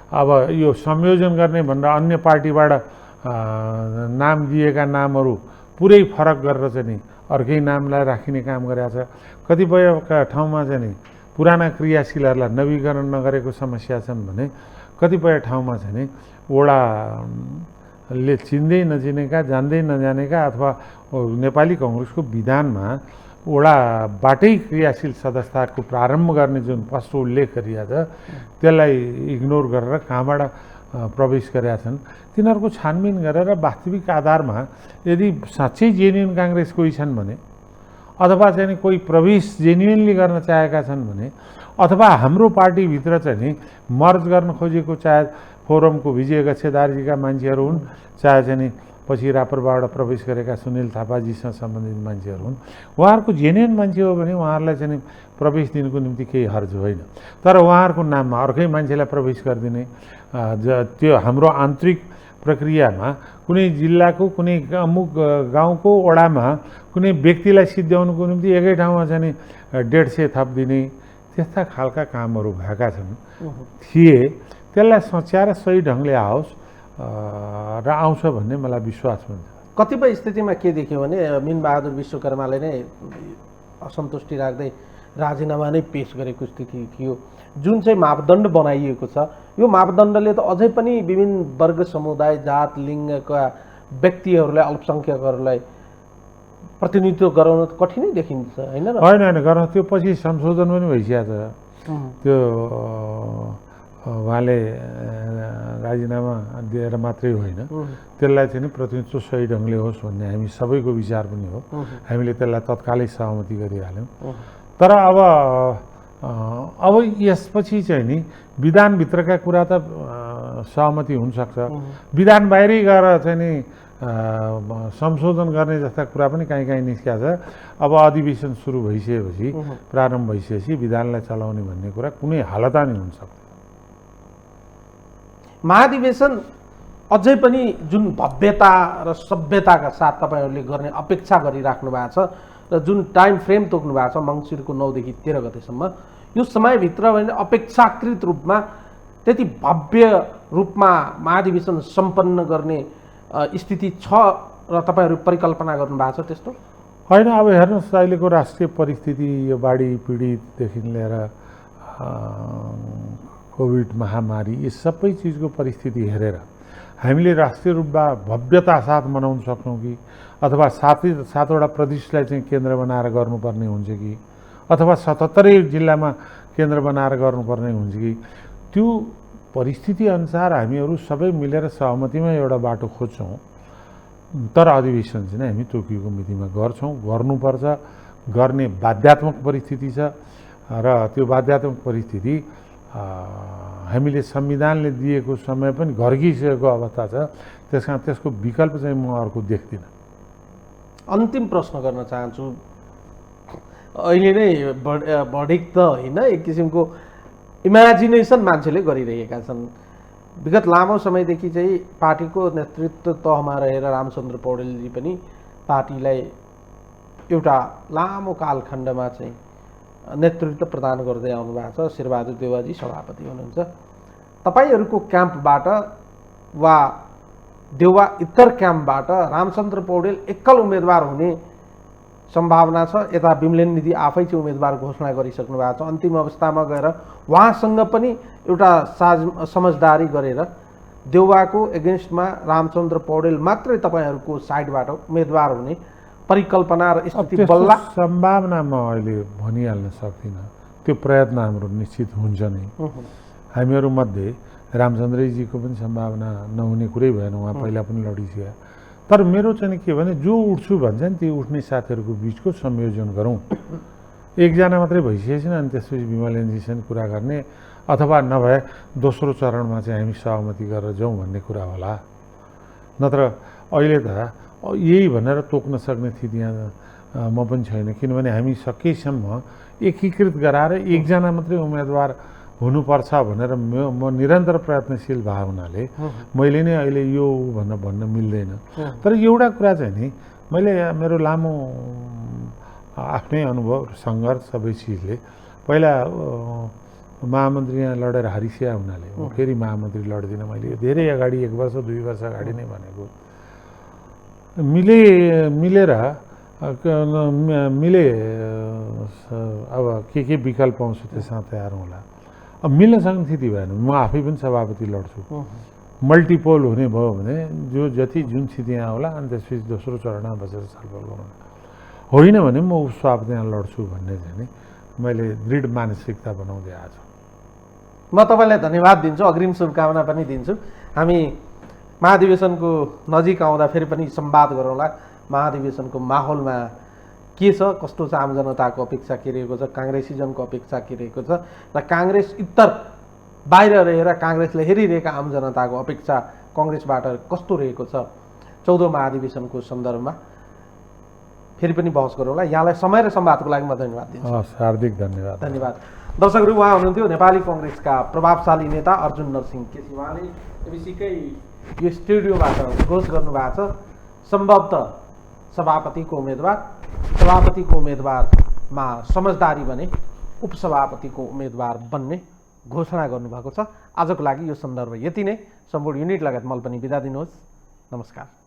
अब यो संयोजन गर्ने भनेर अन्य पार्टीबाट नाम दिएका नामहरू पुरै फरक गरेर चाहिँ नि अर्कै नामलाई राखिने काम गरेको छ। कतिपय ठाउँमा चाहिँ नि पुराना क्रियाशीलहरूलाई नवीकरण नगरेको समस्या छन् भने कतिपय ठाउँमा चाहिँ नि वडाले चिन्दै नचिनेका, जान्दै नजानेका अथवा नेपाली कङ्ग्रेसको विधानमा वडाबाटै क्रियाशील सदस्यताको प्रारम्भ गर्ने जुन स्पष्ट उल्लेख गरिएको छ त्यसलाई इग्नोर गरेर कहाँबाट प्रवेश गरेका छन् तिनीहरूको छानबिन गरेर वास्तविक आधारमा यदि साँच्चै जेन्युन काङ्ग्रेस कोही छन् भने अथवा चाहिँ कोही प्रवेश जेन्युनली गर्न चाहेका छन् भने अथवा हाम्रो पार्टीभित्र चाहिँ नि मर्ज गर्न खोजेको चाहे फोरमको विजय गच्छेदारजीका मान्छेहरू हुन्, चाहे चाहिँ नि पछि रापरबाट प्रवेश गरेका सुनिल थापाजीसँग सम्बन्धित मान्छेहरू हुन्, उहाँहरूको जेन्युन मान्छे हो भने उहाँहरूलाई चाहिँ प्रवेश दिनुको निम्ति केही हर्ज होइन। तर उहाँहरूको नाममा अर्कै मान्छेलाई प्रवेश गरिदिने त्यो हाम्रो आन्तरिक प्रक्रियामा कुनै जिल्लाको कुनै अमुक गाउँको वडामा कुनै व्यक्तिलाई सिद्ध्याउनुको निम्ति एकै ठाउँमा चाहिँ 150 थप दिने त्यस्ता खालका कामहरू भएका थिए। त्यसलाई सच्याएर सही ढङ्गले आओस् र आउँछ भन्ने मलाई विश्वास पनि छ। कतिपय स्थितिमा के देख्यो भने मिनबहादुर विश्वकर्माले नै असन्तुष्टि राख्दै राजीनामा नै पेश गरेको स्थिति थियो, जुन चाहिँ मापदण्ड बनाइएको छ। यो मापदण्डले त अझै पनि विभिन्न वर्ग समुदाय जात लिङ्गका व्यक्तिहरूलाई अल्पसङ्ख्यकहरूलाई प्रतिनिधित्व गराउन त कठिनै देखिन्छ होइन र? होइन गर्न त्यो पछि संशोधन पनि भइसकेको छ। त्यो उहाँले राजीनामा दिएर मात्रै होइन, त्यसलाई चाहिँ नि प्रतिनिधित्व सही ढङ्गले होस् भन्ने हामी सबैको विचार पनि हो। हामीले त्यसलाई तत्कालै सहमति गरिहाल्यौँ। तर अब यसपछि चाहिँ नि विधानभित्रका कुरा त सहमति हुनसक्छ, विधान बाहिरै गएर चाहिँ नि संशोधन गर्ने जस्ता कुरा पनि कहीँ कहीँ निस्किया छ। अब अधिवेशन सुरु भइसकेपछि प्रारम्भ भइसकेपछि विधानलाई चलाउने भन्ने कुरा कुनै हालतमा नै हुन सक्छ। महाधिवेशन अझै पनि जुन भव्यता र सभ्यताका साथ तपाईँहरूले गर्ने अपेक्षा गरिराख्नु भएको छ र जुन टाइम फ्रेम तोक्नु भएको छ मङ्सिरको 9 देखि 13 गतेसम्म, यो समयभित्र भने अपेक्षाकृत रूपमा त्यति भव्य रूपमा महाधिवेशन सम्पन्न गर्ने स्थिति छ र तपाईँहरू परिकल्पना गर्नु भएको छ त्यस्तो? होइन, अब हेर्नुहोस् अहिलेको राष्ट्रिय परिस्थिति, यो बाढी पीडितदेखि लिएर कोभिड महामारी, यी सबै चिजको परिस्थिति हेरेर हामीले राष्ट्रिय रूपमा भव्यता साथ मनाउन सक्छौँ कि अथवा 7वटा प्रदेशलाई चाहिँ केन्द्र बनाएर गर्नुपर्ने हुन्छ कि अथवा 77 जिल्लामा केन्द्र बनाएर गर्नुपर्ने हुन्छ कि, त्यो परिस्थिति अनुसार हामीहरू सबै मिलेर सहमतिमा एउटा बाटो खोज्छौँ। तर अधिवेशन चाहिँ हामी तोकिएको मितिमा गर्छौँ, गर्नुपर्छ, गर्ने बाध्यात्मक परिस्थिति छ र त्यो बाध्यात्मक परिस्थिति हामीले संविधानले दिएको समय पनि घर्किसकेको अवस्था छ। त्यसकारण त्यसको विकल्प चाहिँ म अर्को देख्दिनँ। अन्तिम प्रश्न गर्न चाहन्छु, अहिले नै बढी त होइन, एक किसिमको इमेजिनेसन मान्छेले गरिरहेका छन्। विगत लामो समयदेखि चाहिँ पार्टीको नेतृत्व तहमा रहेर रामचन्द्र पौडेलजी पनि पार्टीलाई एउटा लामो कालखण्डमा चाहिँ नेतृत्व प्रदान गर्दै आउनु भएको छ। शेरबहादुर देउवाजी सभापति हुनुहुन्छ। तपाईँहरूको क्याम्पबाट वा देउवा इतर क्याम्पबाट रामचन्द्र पौडेल एकल उम्मेदवार हुने सम्भावना छ। यता विमलेन निधि आफै चाहिँ उम्मेदवार घोषणा गरिसक्नु भएको छ। अन्तिम अवस्थामा गएर उहाँसँग पनि एउटा समझदारी गरेर देउवाको एगेन्स्टमा रामचन्द्र पौडेल मात्रै तपाईँहरूको साइडबाट उम्मेदवार हुने परिकल्पना र स्थिति बल्ला सम्भावना म अहिले भनिहाल्न सक्दिनँ। त्यो प्रयत्न हाम्रो निश्चित हुन्छ नै। हामीहरू मध्ये रामचन्द्रजीको पनि सम्भावना नहुने कुरै भएन, उहाँ पहिला पनि लडिसके। तर मेरो चाहिँ के भने जो उठ्छु भन्छ नि, त्यो उठ्ने साथीहरूको बिचको संयोजन गरौँ। एकजना मात्रै भइसकेपछि अनि त्यसपछि विमलेनजीसँग कुरा गर्ने अथवा नभए दोस्रो चरणमा चाहिँ हामी सहमति गरेर जाउँ भन्ने कुरा होला। नत्र अहिले त यही भनेर तोक्न सक्ने स्थिति यहाँ म पनि छैन। किनभने हामी सकेसम्म एकीकृत गराएर एकजना मात्रै उम्मेदवार हुनुपर्छ भनेर म निरन्तर प्रयत्नशील भएको हुनाले मैले नै अहिले यो भन्न मिल्दैन। तर एउटा कुरा चाहिँ नि, मैले मेरो लामो आफ्नै अनुभव सङ्घर्ष सबै चिजले, पहिला महामन्त्री यहाँ लडेर हारिसिया हुनाले म फेरि महामन्त्री लड्दिनँ। मैले धेरै अगाडि 1 वर्ष 2 वर्ष अगाडि नै भनेको मिले अब के विकल्प आउँछ त्यसमा तयार होला। अब मिल्न सक्ने स्थिति भएन, म आफै पनि सभापति लड्छु। मल्टिपोल हुने भयो भने जुन स्थिति यहाँ होला अनि त्यसपछि दोस्रो चरणमा बसेर छलफल गरौँ, होइन भने म सभापति यहाँ लड्छु भन्ने चाहिँ नि मैले दृढ मानसिकता बनाउँदै आएको छु। म तपाईँलाई धन्यवाद दिन्छु, अग्रिम शुभकामना पनि दिन्छु। हामी महाधिवेशनको नजिक आउँदा फेरि पनि संवाद गरौँला। महाधिवेशनको माहौलमा के छ, कस्तो छ, आम जनताको अपेक्षा के रहेको छ, काङ्ग्रेसिजमको अपेक्षा के रहेको छ र काङ्ग्रेस इतर बाहिर रहेर काङ्ग्रेसले हेरिरहेका आम जनताको अपेक्षा कङ्ग्रेसबाट कस्तो रहेको छ 14औं महाधिवेशनको सन्दर्भमा फेरि पनि बहस गरौँला। यहाँलाई समय र संवादको लागि म धन्यवाद दिन्छु। हार्दिक धन्यवाद। धन्यवाद। दर्शकहरू, उहाँ हुनुहुन्थ्यो नेपाली कङ्ग्रेसका प्रभावशाली नेता अर्जुन नरसिंह केसी। उहाँले एबिसीकै यो स्टुडियोबाट घोष गर्नुभएको छ सम्भवतः सभापतिको उम्मेदवारमा समझदारी बने उपसभापतिको उम्मेदवार बन्ने घोषणा गर्नुभएको छ। आजको लागि यो सन्दर्भ यति नै। सम्पूर्ण युनिट लगायत मल पनि बिदा दिनुहोस्। नमस्कार।